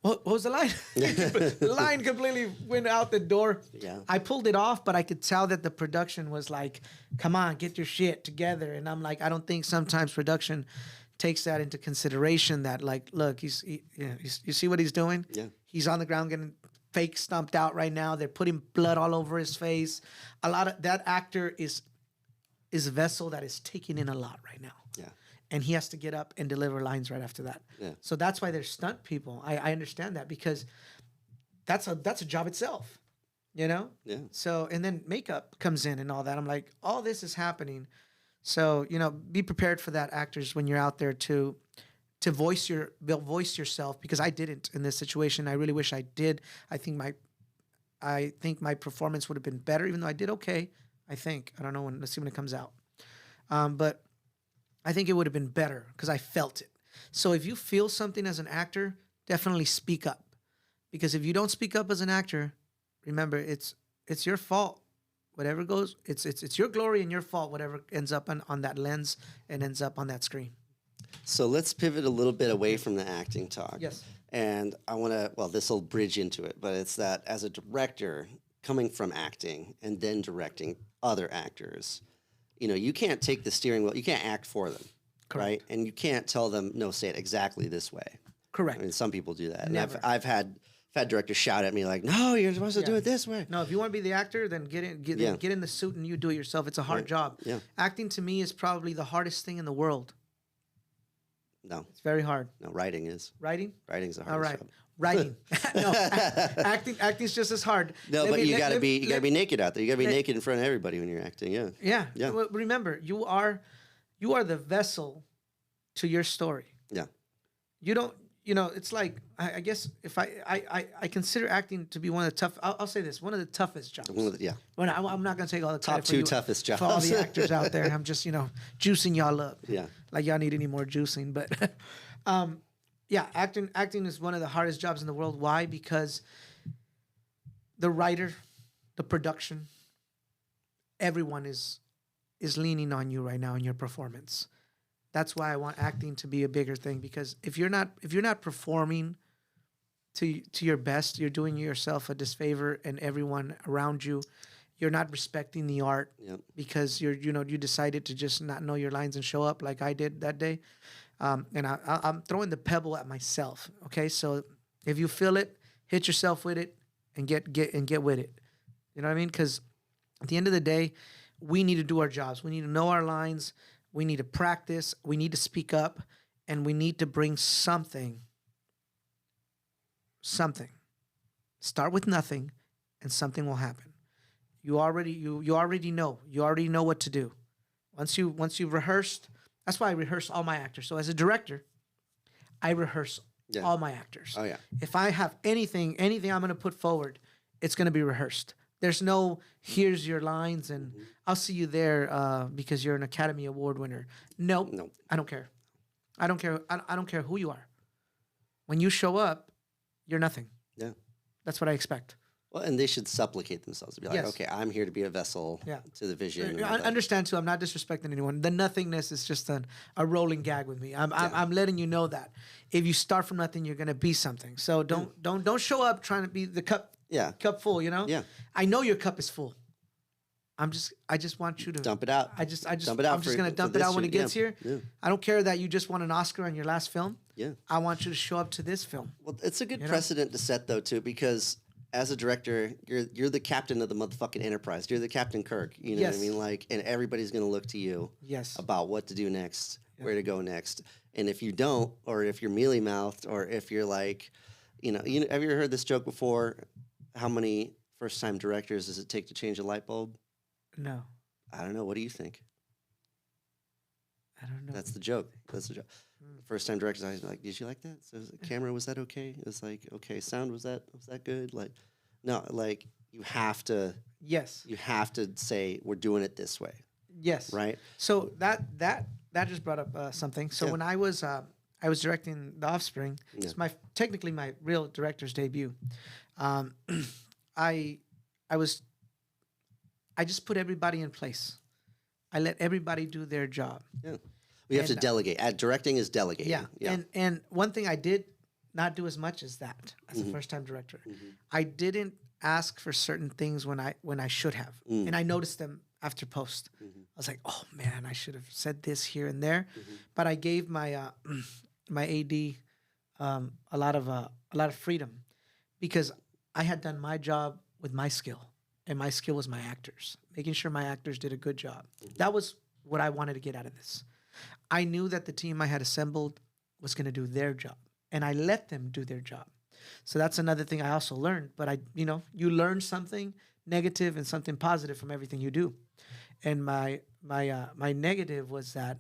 what was the line? The line completely went out the door. Yeah. I pulled it off, but I could tell that the production was like, come on, get your shit together. And I'm like, I don't think sometimes production takes that into consideration that like, look, you see what he's doing? Yeah. He's on the ground getting fake stumped out right now. They're putting blood all over his face. A lot of that actor is a vessel that is taking in a lot right now. Yeah. And he has to get up and deliver lines right after that. Yeah. So that's why there's stunt people. I understand that because that's a job itself, Yeah. So, and then makeup comes in and all that. I'm like, all this is happening. So, be prepared for that, actors, when you're out there to voice yourself, because I didn't in this situation. I really wish I did. I think my performance would have been better, even though I did okay. I don't know let's see when it comes out. But I think it would have been better because I felt it. So if you feel something as an actor, definitely speak up. Because if you don't speak up as an actor, remember, it's your fault. Whatever goes, it's your glory and your fault, whatever ends up on that lens and ends up on that screen. So let's pivot a little bit away from the acting talk. Yes. And I want to, this will bridge into it, but it's that as a director coming from acting and then directing other actors, you can't take the steering wheel. You can't act for them. Correct. Right? And you can't tell them, no, say it exactly this way. Correct. I mean, some people do that. Never. And I've had directors shout at me like, no, you're supposed to do it this way. No, if you want to be the actor, then get in the suit and you do it yourself. It's a hard job. Yeah. Acting to me is probably the hardest thing in the world. No. It's very hard. No, writing is. Writing? Writing's the All hardest right. job. Writing. No, acting's just as hard. No, but you gotta be naked out there. You gotta be naked in front of everybody when you're acting. Yeah. Yeah. Yeah. Well, remember, you are the vessel to your story. Yeah. You don't. It's like I guess if I consider acting to be one of the tough. I'll say this, one of the toughest jobs. Yeah. When I'm not gonna take all the Top credit for two you, toughest jobs for all the actors out there. I'm just juicing y'all up. Yeah. Like y'all need any more juicing, but yeah, acting is one of the hardest jobs in the world. Why? Because the writer, the production, everyone is leaning on you right now in your performance. That's why I want acting to be a bigger thing, because if you're not performing to your best, you're doing yourself a disfavor and everyone around you. You're not respecting the art because you decided to just not know your lines and show up like I did that day. I'm throwing the pebble at myself. Okay, so if you feel it, hit yourself with it, and get with it. You know what I mean? Because at the end of the day, we need to do our jobs. We need to know our lines. We need to practice. We need to speak up, and we need to bring something. Something. Start with nothing, and something will happen. You already know. You already know what to do. Once you've rehearsed, that's why I rehearse all my actors. So as a director, I rehearse all my actors. Oh yeah. If I have anything I'm going to put forward, it's going to be rehearsed. There's no here's your lines and I'll see you there because you're an Academy Award winner. Nope. Nope. I don't care. I don't care. I don't care who you are. When you show up, you're nothing. Yeah. That's what I expect. Well, and they should supplicate themselves. Be like, Yes. okay, I'm here to be a vessel to the vision. and all I that. understand too. I'm not disrespecting anyone. The nothingness is just a rolling gag with me. I'm letting you know that if you start from nothing, you're gonna be something. So don't show up trying to be the cup full. You know. Yeah. I know your cup is full. I just want you to Dump it out. I just dump it out I'm just gonna for dump it this out when it year. gets here. Yeah. I don't care that you just won an Oscar on your last film. Yeah. I want you to show up to this film. Well, it's a good You know? precedent to set though too, because as a director, you're the captain of the motherfucking Enterprise. You're the Captain Kirk. You know what I Yes. mean? Like, and everybody's gonna look to you Yes. about what to do next, where to go next. And if you don't, or if you're mealy mouthed, or if you're like, have you ever heard this joke before? How many first time directors does it take to change a light bulb? No. I don't know. What do you think? I don't know. That's the joke. That's the joke. First time directors, I was like, "Did you like that? So the camera, was that okay?" It was like, "Okay, sound, was that good?" Like, no, like you have to Yes. say we're doing it this way, Yes. right? So that just brought up something. So Yeah. when I was directing The Offspring, it's technically my real director's debut. I just put everybody in place. I let everybody do their job. Yeah, we have to delegate. Directing is delegating. Yeah. And one thing I did not do as much as that as a first time director. I didn't ask for certain things when I should have. And I noticed them after post. I was like, oh man, I should have said this here and there. But I gave my my AD a lot of freedom because I had done my job with my skill. And my skill was my actors, making sure my actors did a good job. That was what I wanted to get out of this. I knew that the team I had assembled was going to do their job, and I let them do their job. So that's another thing I also learned. But you learn something negative and something positive from everything you do. And my negative was that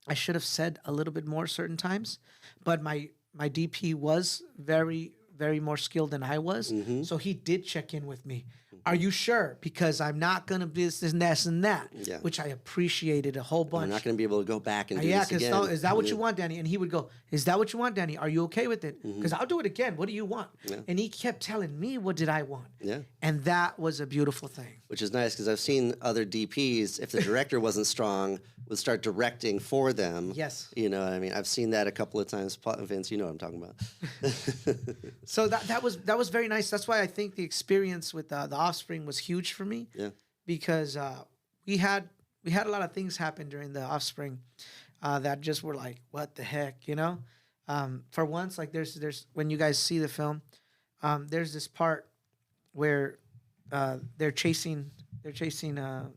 I should have said a little bit more certain times, but my DP was very, very more skilled than I was. So he did check in with me. Are you sure? Because I'm not going to be this and that, which I appreciated a whole bunch. We're not going to be able to go back and do Yeah, this because again. is that what you want, Danny? And he would go, is that what you want, Danny? Are you okay with it? Because I'll do it again. What do you want? Yeah. And he kept telling me, what did I want? Yeah. And that was a beautiful thing. Which is nice because I've seen other DPs, if the director wasn't strong, would start directing for them. Yes. You know what I mean? I've seen that a couple of times. Vince, you know what I'm talking about. So that was very nice. That's why I think the experience with The Offspring was huge for me. Yeah. Because we had a lot of things happen during The Offspring that just were like, what the heck, you know? For once, like there's when you guys see the film, there's this part where they're chasing the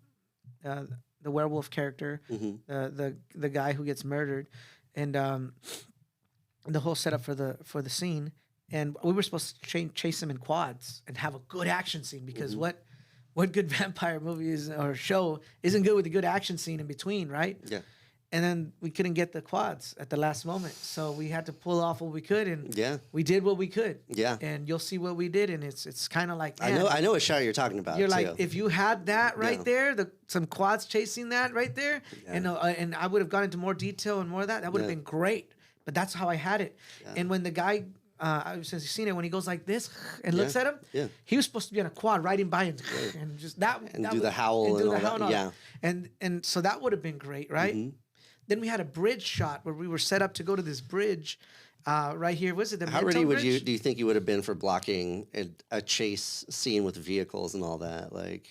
werewolf character, the guy who gets murdered, and the whole setup for the scene. And we were supposed to chase him in quads and have a good action scene because what good vampire movie or show isn't good with a good action scene in between, right? Yeah. And then we couldn't get the quads at the last moment, so we had to pull off what we could, and we did what we could. Yeah. And you'll see what we did, and it's kind of like, I know what shot you're talking about. you're too. like, if you had that right there, some quads chasing that right there, and I would have gone into more detail and more of that would have been great. But that's how I had it. Yeah. And when the guy, since you've seen it, when he goes like this and looks at him, he was supposed to be on a quad riding by and just that and that do the howl and all that. Yeah. And so that would have been great, right? Then we had a bridge shot where we were set up to go to this bridge right here. Was it the How Midtown ready Bridge? do you think you would have been for blocking a chase scene with vehicles and all that? Like,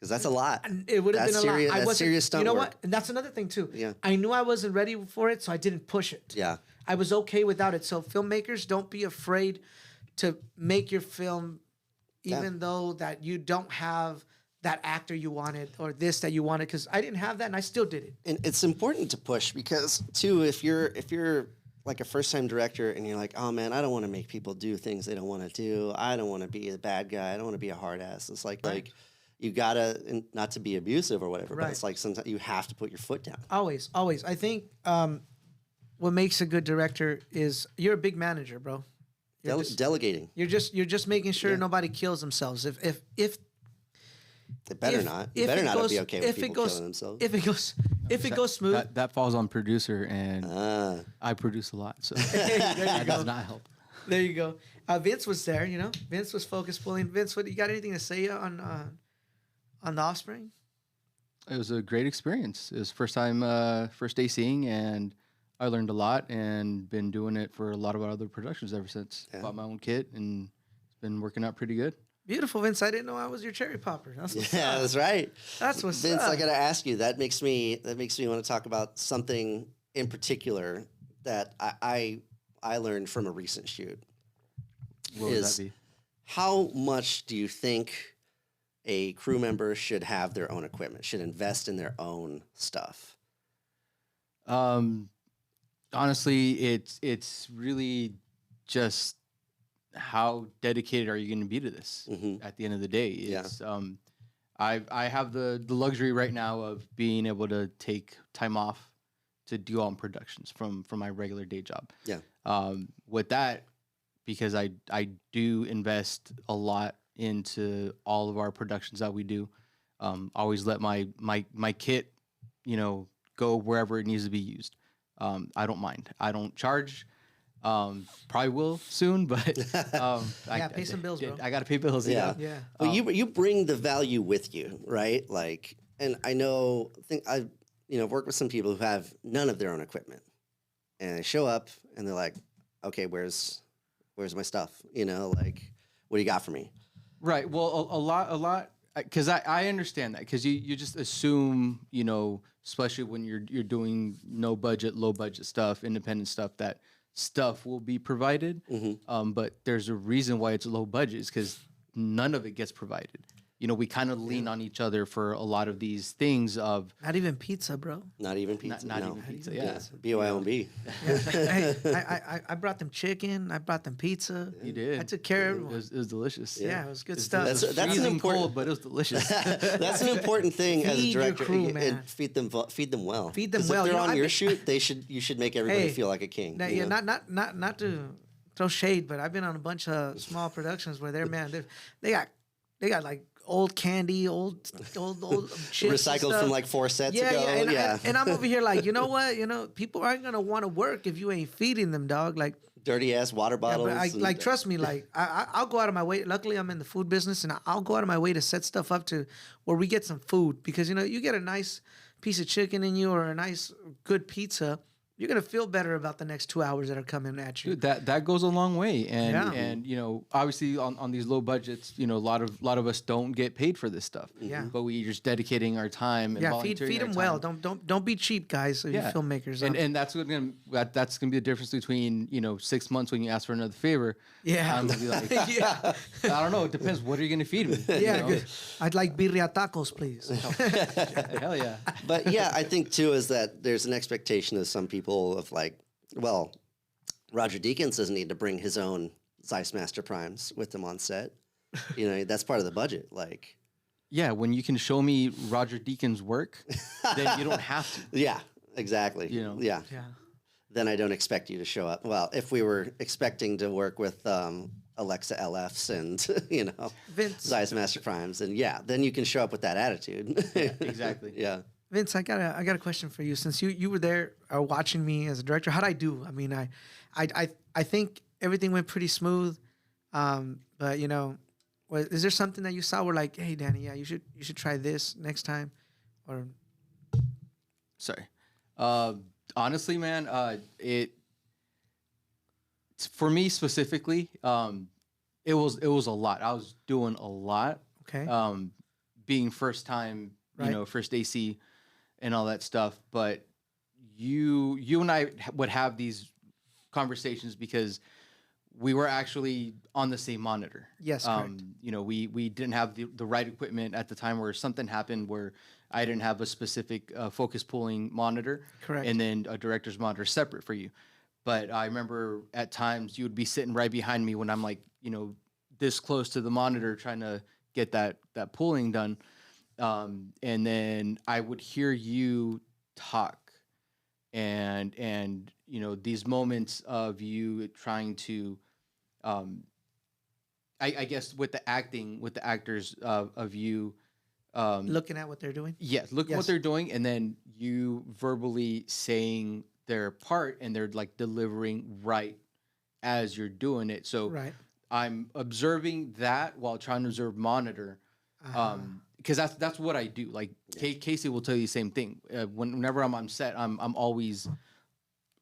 Because that's a lot. It would have been a serious, lot. I that's wasn't, serious stunt you know work. what? And that's another thing too. Yeah. I knew I wasn't ready for it, so I didn't push it. Yeah. I was okay without it. So filmmakers, don't be afraid to make your film, even though that you don't have that actor you wanted or this that you wanted. Because I didn't have that, and I still did it. And it's important to push because too, if you're like a first time director and you're like, oh man, I don't want to make people do things they don't want to do. I don't want to be a bad guy. I don't want to be a hard ass. It's like you gotta, and not to be abusive or whatever, but it's like sometimes you have to put your foot down. Always. I think what makes a good director is you're a big manager, bro. Delegating. You're just making sure nobody kills themselves. If It better not. It better not be okay with people killing themselves. If it goes smooth, That falls on producer, and I produce a lot, so that does not help. there you go. Vince was there. You know, Vince was focus pulling. Vince, what you got? Anything to say on The Offspring? It was a great experience. It was first day seeing, and I learned a lot, and been doing it for a lot of other productions ever since. Yeah. Bought my own kit, and it's been working out pretty good. Beautiful, Vince. I didn't know I was your cherry popper. That's what's up. That's right. That's what's Vince, up. I gotta ask you. That makes me want to talk about something in particular that I learned from a recent shoot. What would that be? How much do you think a crew member should have their own equipment? Should invest in their own stuff? Honestly, it's really just how dedicated are you going to be to this at the end of the day? It's, I have the luxury right now of being able to take time off to do all productions from my regular day job. Yeah. With that, because I do invest a lot into all of our productions that we do. Always let my kit, go wherever it needs to be used. I don't mind. I don't charge. Probably will soon, but pay some bills, bro. I gotta pay bills. Yeah. Yeah. But you bring the value with you, right? Like, and I think I've worked with some people who have none of their own equipment, and they show up and they're like, okay, where's my stuff? Like, what do you got for me? Right. Well, a lot, because I understand that, because you just assume, especially when you're doing no budget, low budget stuff, independent stuff, that stuff will be provided. But there's a reason why it's low budget, is because none of it gets provided. We kind of lean on each other for a lot of these things of... Not even pizza, bro. Not even pizza. Not no. even pizza, yeah. BYOB. Yeah. Hey, I brought them chicken. I brought them pizza. You did. I took care of It everyone. was delicious. Yeah, it was good stuff. That's an Freezing important- cold, but it was delicious. That's an important thing as a Feed your director. crew, and man. feed them well. Feed them 'Cause well. If they're on I've your been- shoot, you should make everybody Hey, feel like a king. Yeah, not to throw shade, but I've been on a bunch of small productions where they got like old candy, old chips and Recycled stuff. from like 4 sets Yeah, ago. yeah, and I'm over here like, you know what? People aren't gonna want to work if you ain't feeding them, dog. Like, dirty ass water yeah, bottles. but trust me, like I'll go out of my way. Luckily, I'm in the food business, and I'll go out of my way to set stuff up to where we get some food, because you get a nice piece of chicken in you or a nice good pizza, you're gonna feel better about the next 2 hours that are coming at you. Dude, that goes a long way, and Yeah. and obviously on these low budgets, a lot of us don't get paid for this stuff. Yeah. But we're just dedicating our time and Yeah, volunteering feed our them well. time. Don't be cheap, guys. So you filmmakers. And that's gonna be the difference between 6 months when you ask for another favor. Yeah. I'm gonna be like, yeah, I don't know. It depends. What are you gonna feed me? yeah. Good. I'd like birria tacos, please. Hell yeah. But yeah, I think too is that there's an expectation of some people of like, well, Roger Deakins doesn't need to bring his own Zeiss Master Primes with him on set. That's part of the budget. Like, Yeah, when you can show me Roger Deakins' work, then you don't have to. yeah, exactly. Yeah. Yeah. Then I don't expect you to show up. Well, if we were expecting to work with Alexa LFs and Vince. Zeiss Master Primes, and then you can show up with that attitude. Yeah, exactly. Yeah. Vince, I got a question for you. Since you were there watching me as a director, how'd I do? I mean, I think everything went pretty smooth. But is there something that you saw where like, hey, Danny, yeah, you should try this next time, or? Sorry. Honestly, man, for me specifically, it was a lot. I was doing a lot. Okay. being first time, Right. you know, first AC and all that stuff. But you and I would have these conversations because we were actually on the same monitor. Yes, correct. You know, we didn't have the right equipment at the time where something happened where I didn't have a specific focus pulling monitor. Correct. And then a director's monitor separate for you. But I remember at times you would be sitting right behind me when I'm like, you know, this close to the monitor trying to get that pulling done. And then I would hear you talk and you know, these moments of you trying to I guess with the actors of you Looking at what they're doing. yes, look at what Yes. they're doing, and then you verbally saying their part and they're like delivering right as you're doing it. So Right. I'm observing that while trying to observe monitor. Because that's what I do. Like Casey will tell you the same thing. Whenever I'm on set, I'm always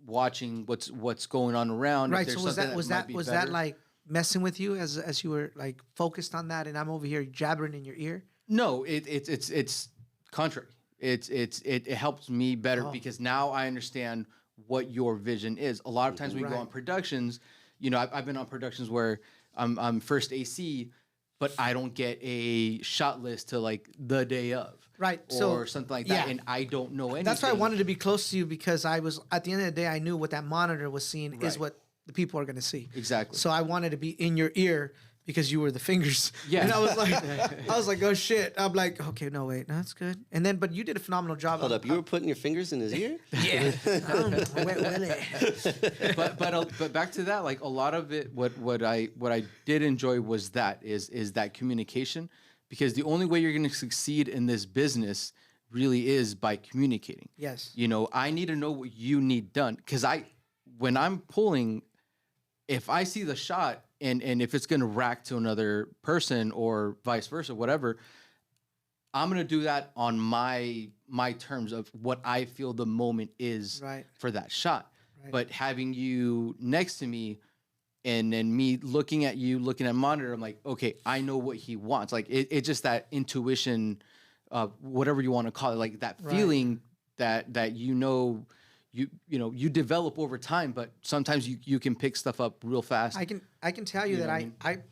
watching what's going on around. If Right. there's So was something that was might that be was better. that like messing with you as you were like focused on that, and I'm over here jabbering in your ear? No, it's contrary. It helps me better Oh. because now I understand what your vision is. A lot of times we go Right. on productions, you know, I've been on productions where I'm first AC, but I don't get a shot list to like the day of. Right, Or so, something like that. yeah. And I don't know anything. That's why I wanted to be close to you, because I was at the end of the day I knew what that monitor was seeing is Right. what the people are going to see. Exactly. So I wanted to be in your ear because you were the fingers. Yeah. And I was like, oh shit. I'm like, okay, no, wait, no, that's good. And then, but you did a phenomenal job. Hold up, you were putting your fingers in his ear? Yeah. Wet Willie. but back to that, like a lot of it, what I did enjoy was that communication, because the only way you're going to succeed in this business really is by communicating. Yes. You know, I need to know what you need done, because when I'm pulling, if I see the shot and if it's going to rack to another person or vice versa, whatever, I'm going to do that on my terms of what I feel the moment is Right. for that shot. Right. But having you next to me and then me looking at you, looking at monitor, I'm like, okay, I know what he wants. Like it's just that intuition, whatever you want to call it, like that Right. feeling that you know you develop over time, but sometimes you can pick stuff up real fast. I can tell you You know that what I mean?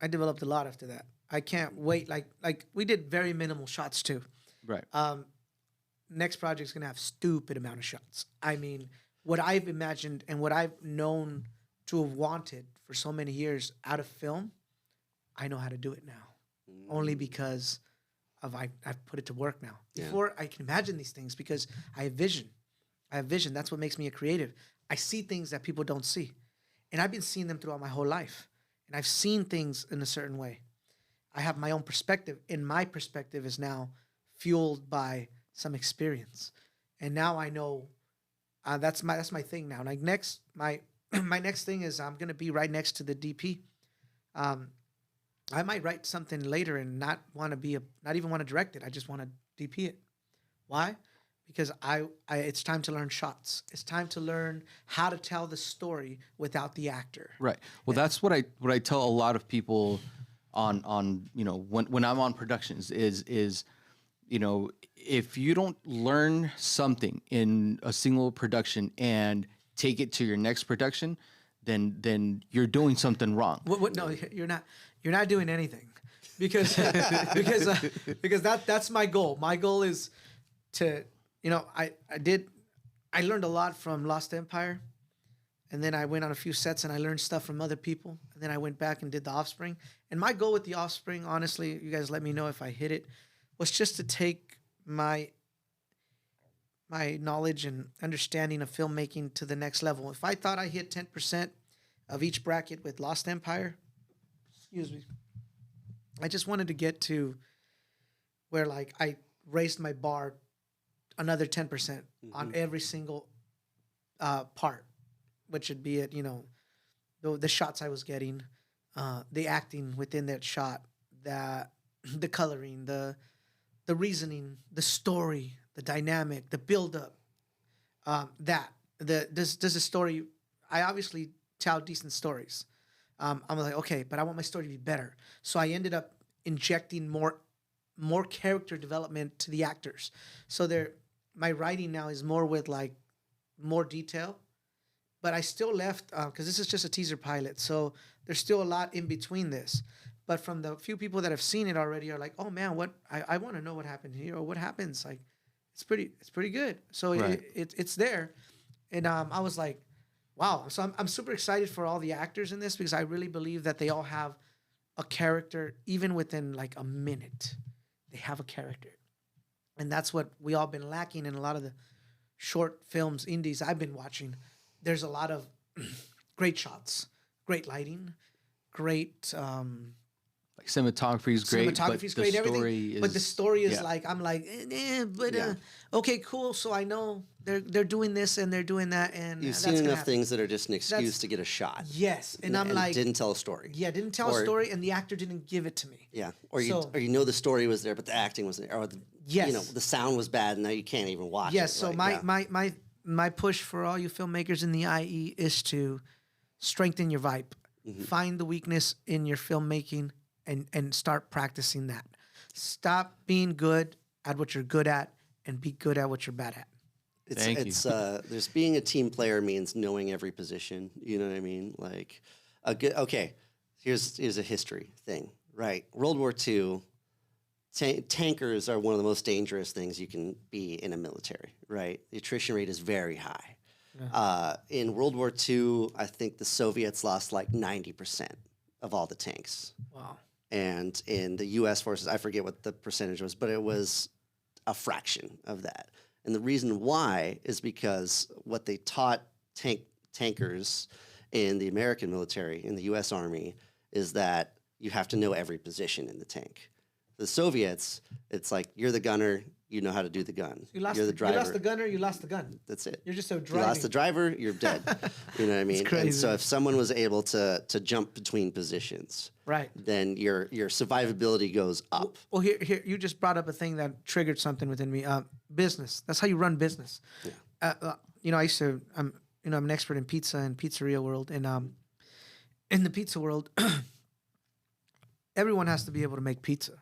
I developed a lot after that. I can't wait. Like we did very minimal shots too. Right. Next project's gonna have stupid amount of shots. I mean, what I've imagined and what I've known to have wanted for so many years out of film, I know how to do it now. Only because I've put it to work now. Yeah. Before I can imagine these things because I have vision. That's what makes me a creative. I see things that people don't see. And I've been seeing them throughout my whole life. And I've seen things in a certain way. I have my own perspective, and my perspective is now fueled by some experience. And now I know that's my thing now. Like my next thing is I'm gonna be right next to the DP. I might write something later and not even want to direct it. I just want to DP it. Why? Because it's time to learn shots. It's time to learn how to tell the story without the actor. Right. Well, that's what I tell a lot of people on you know when I'm on productions is you know, if you don't learn something in a single production and take it to your next production, then you're doing something wrong. What? No, you're not. You're not doing anything, because because that's my goal. My goal is to, you know, I learned a lot from Lost Empire, and then I went on a few sets and I learned stuff from other people, and then I went back and did The Offspring. And my goal with The Offspring, honestly, you guys let me know if I hit it, was just to take my knowledge and understanding of filmmaking to the next level. If I thought I hit 10% of each bracket with Lost Empire, excuse me, I just wanted to get to where like I raised my bar another 10% on every single part, which would be it, you know, the shots I was getting, the acting within that shot, the coloring, the reasoning, the story, the dynamic, the build-up, does the story, I obviously tell decent stories. I'm like, okay, but I want my story to be better. So I ended up injecting more more character development to the actors. So my writing now is more with like more detail, but I still left because this is just a teaser pilot. So there's still a lot in between this. But from the few people that have seen it already are like, oh man, what I want to know what happened here or what happens. Like, it's pretty good. So Right. it's there, and I was like, wow. So I'm super excited for all the actors in this because I really believe that they all have a character, even within like a minute. They have a character, and that's what we all been lacking in a lot of the short films, indies I've been watching. There's a lot of great shots, great lighting, great. Like cinematography is great. Cinematography's but great, the everything. story But the is- story is yeah. like I'm like, but Yeah. okay, cool. So I know they're doing this and they're doing that, and You've that's seen gonna enough happen. things that are just an excuse That's- to get a shot. Yes, and I'm like, didn't tell a story. yeah, didn't tell Or- a story, and the actor didn't give it to me. Yeah, So- you know the story was there, but the acting was there, or Yes. you know the sound was bad, and now you can't even watch Yes. it. So Like, yeah. my push for all you filmmakers in the IE is to strengthen your vibe, find the weakness in your filmmaking, and start practicing that. Stop being good at what you're good at, and be good at what you're bad at. Thank you. There's being a team player means knowing every position. You know what I mean? Like a good. Okay, here's a history thing. Right, World War II. Tankers are one of the most dangerous things you can be in a military. Right, the attrition rate is very high. In World War II, I think the Soviets lost like 90% of all the tanks. Wow. And in the U.S. forces, I forget what the percentage was, but it was a fraction of that. And the reason why is because what they taught tankers in the American military, in the U.S. Army, is that you have to know every position in the tank. The Soviets, it's like you're the gunner, you know how to do the gun. You lost You're the driver. You lost the gunner. You lost the gun. That's it. You're just a You driving. lost the driver, you're dead. You know what I mean? crazy. And so if someone was able to jump between positions, Right. then your survivability goes up. Well, here, you just brought up a thing that triggered something within me. Business. That's how you run business. Yeah. You know, I'm an expert in pizza and pizzeria world, and in the pizza world, everyone has to be able to make pizza.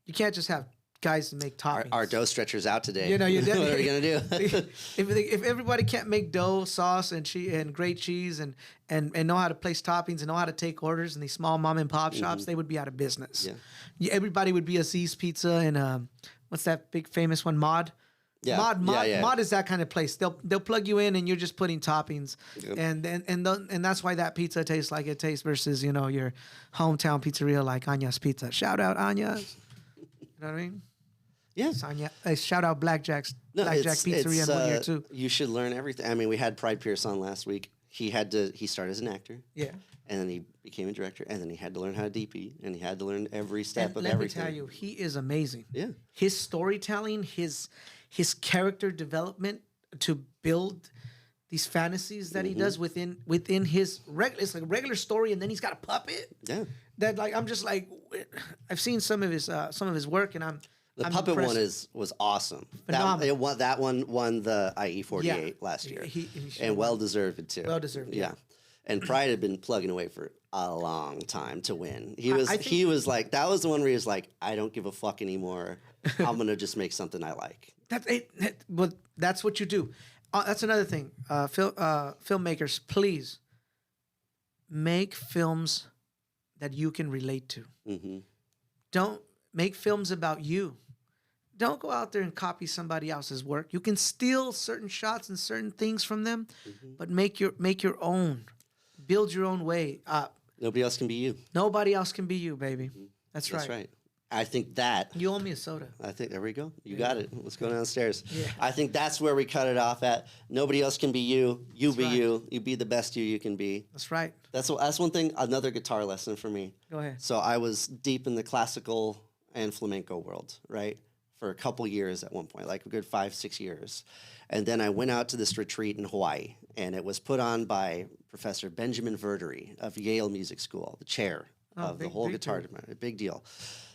You can't just have guys that make toppings. Our dough stretcher's out today. You know, you're what are we gonna do? if everybody can't make dough, sauce, and great cheese, and know how to place toppings and know how to take orders in these small mom and pop shops, they would be out of business. Yeah. Everybody would be a Z's Pizza and what's that big famous one, Mod? Yeah. Mod, Mod is that kind of place. They'll plug you in and you're just putting toppings, Yep. and that's why that pizza tastes like it tastes versus your hometown pizzeria like Anya's Pizza. Shout out Anya's. You know what I mean? Yeah. Anya, shout out Blackjack it's- Pizzeria in one year too. You should learn everything. I mean, we had Pride Pierce on last week. He started as an actor. Yeah. And then he became a director, and then he had to learn how to DP, and he had to learn every step And of let everything. me tell you, he is amazing. Yeah. His storytelling, his character development to build these fantasies that he does within his it's like a regular story, and then he's got a puppet. Yeah. That like I'm just like I've seen some of his work, and I'm Puppet impressed. one was awesome. Phenomenal. That one won the IE 48 Yeah. last year, He should and have well deserved too. Well deserved, Yeah. yeah. And Pride had been plugging away for a long time to win. He was I think- he was like that was the one where he was like, I don't give a fuck anymore. I'm gonna just make something I like. But that's what you do. That's another thing. Filmmakers, please make films that you can relate to. Hmm. Don't make films about you. Don't go out there and copy somebody else's work. You can steal certain shots and certain things from them, but make your own. Build your own way. Nobody else can be you. Nobody else can be you, baby. That's right. That's right. I think that. You owe me a soda. I think there we go. You got it. Let's go downstairs. Yeah. I think that's where we cut it off at. Nobody else can be you. You be right. you. You be the best you can be. That's right. That's one thing. Another guitar lesson for me. Go ahead. So I was deep in the classical and flamenco world, right, for a couple years at one point, like a good 5-6 years, and then I went out to this retreat in Hawaii, and it was put on by Professor Benjamin Verdery of Yale Music School, the chair of the big- whole big guitar deal. department, a big deal.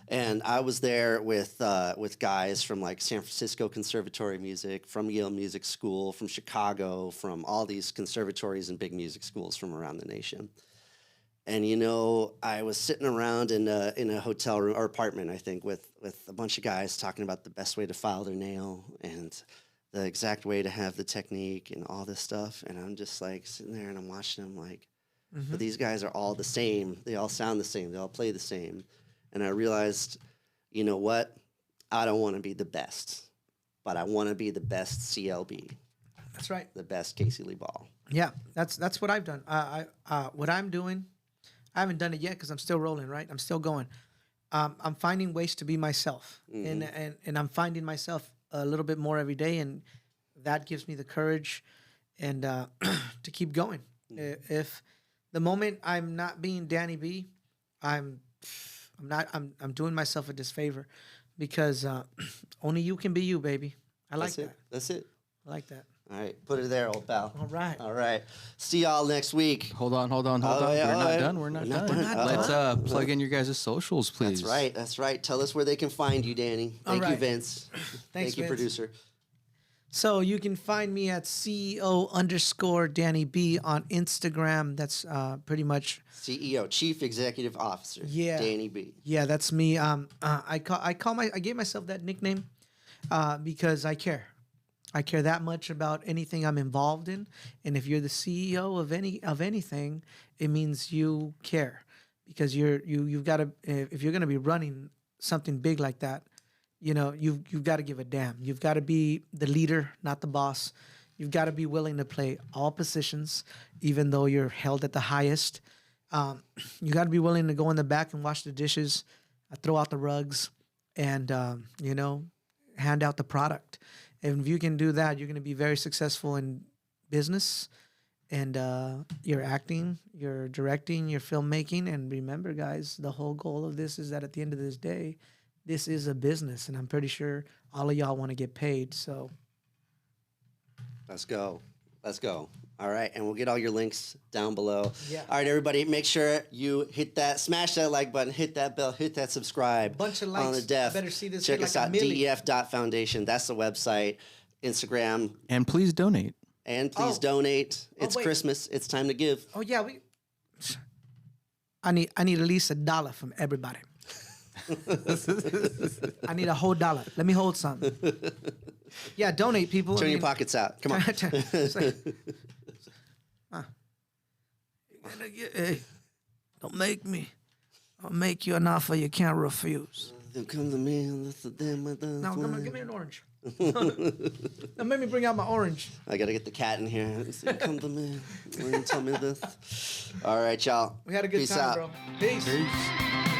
And I was there with guys from like San Francisco Conservatory of Music, from Yale Music School, from Chicago, from all these conservatories and big music schools from around the nation. And you know, I was sitting around in a hotel room or apartment, I think, with a bunch of guys talking about the best way to file their nail and the exact way to have the technique and all this stuff. And I'm just like sitting there and I'm watching them like, but these guys are all the same. They all sound the same. They all play the same. And I realized, you know what? I don't want to be the best, but I want to be the best CLB. That's right. The best Casey Lee Ball. Yeah, that's what I've done. What I'm doing, I haven't done it yet because I'm still rolling, right? I'm still going. I'm finding ways to be myself, and I'm finding myself a little bit more every day, and that gives me the courage and to keep going. If the moment I'm not being Danny B, I'm doing myself a disfavor, because only you can be you, baby. I like that. That's it. I like that. All right, put it there, old pal. All right. All right. See y'all next week. Hold on. yeah, We're not done. We're not done. Let's plug in your guys' socials, please. That's right. Tell us where they can find you, Danny. Thank you, Vince. Thanks, Thank you, Vince. producer. So you can find me at CEO_Danny B on Instagram. That's pretty much CEO, Chief Executive Officer. Yeah. Danny B. Yeah, that's me. I gave myself that nickname because I care. I care that much about anything I'm involved in, and if you're the CEO of anything, it means you care, because you've got to, if you're going to be running something big like that, you know, you've got to give a damn. You've got to be the leader, not the boss. You've got to be willing to play all positions, even though you're held at the highest. You got to be willing to go in the back and wash the dishes, throw out the rugs, and you know, hand out the product. And if you can do that, you're going to be very successful in business, and your acting, your directing, your filmmaking. And remember, guys, the whole goal of this is that at the end of this day, this is a business, and I'm pretty sure all of y'all want to get paid. So Let's go. All right, and we'll get all your links down below. Yeah. All right, everybody, make sure you smash that like button, hit that bell, hit that subscribe. Bunch of on likes. the DEFF. Better see this Check hit us like a out, million. DEFF.foundation. That's the website, Instagram, And please donate. and please donate. It's wait. Christmas. It's time to give. oh yeah, I need at least $1 from everybody. I need a whole $1. Let me hold something. Yeah, donate, people. Turn your pockets out. Come on. Hey, don't make me. I'll make you an offer you can't refuse. Then come to me and let the damn my done. Now, come on, give me an orange. Now, make me bring out my orange. I gotta get the cat in here. And say, come to me. Will you tell me this? All right, y'all. We had a good Peace time, out. bro. Peace. Peace.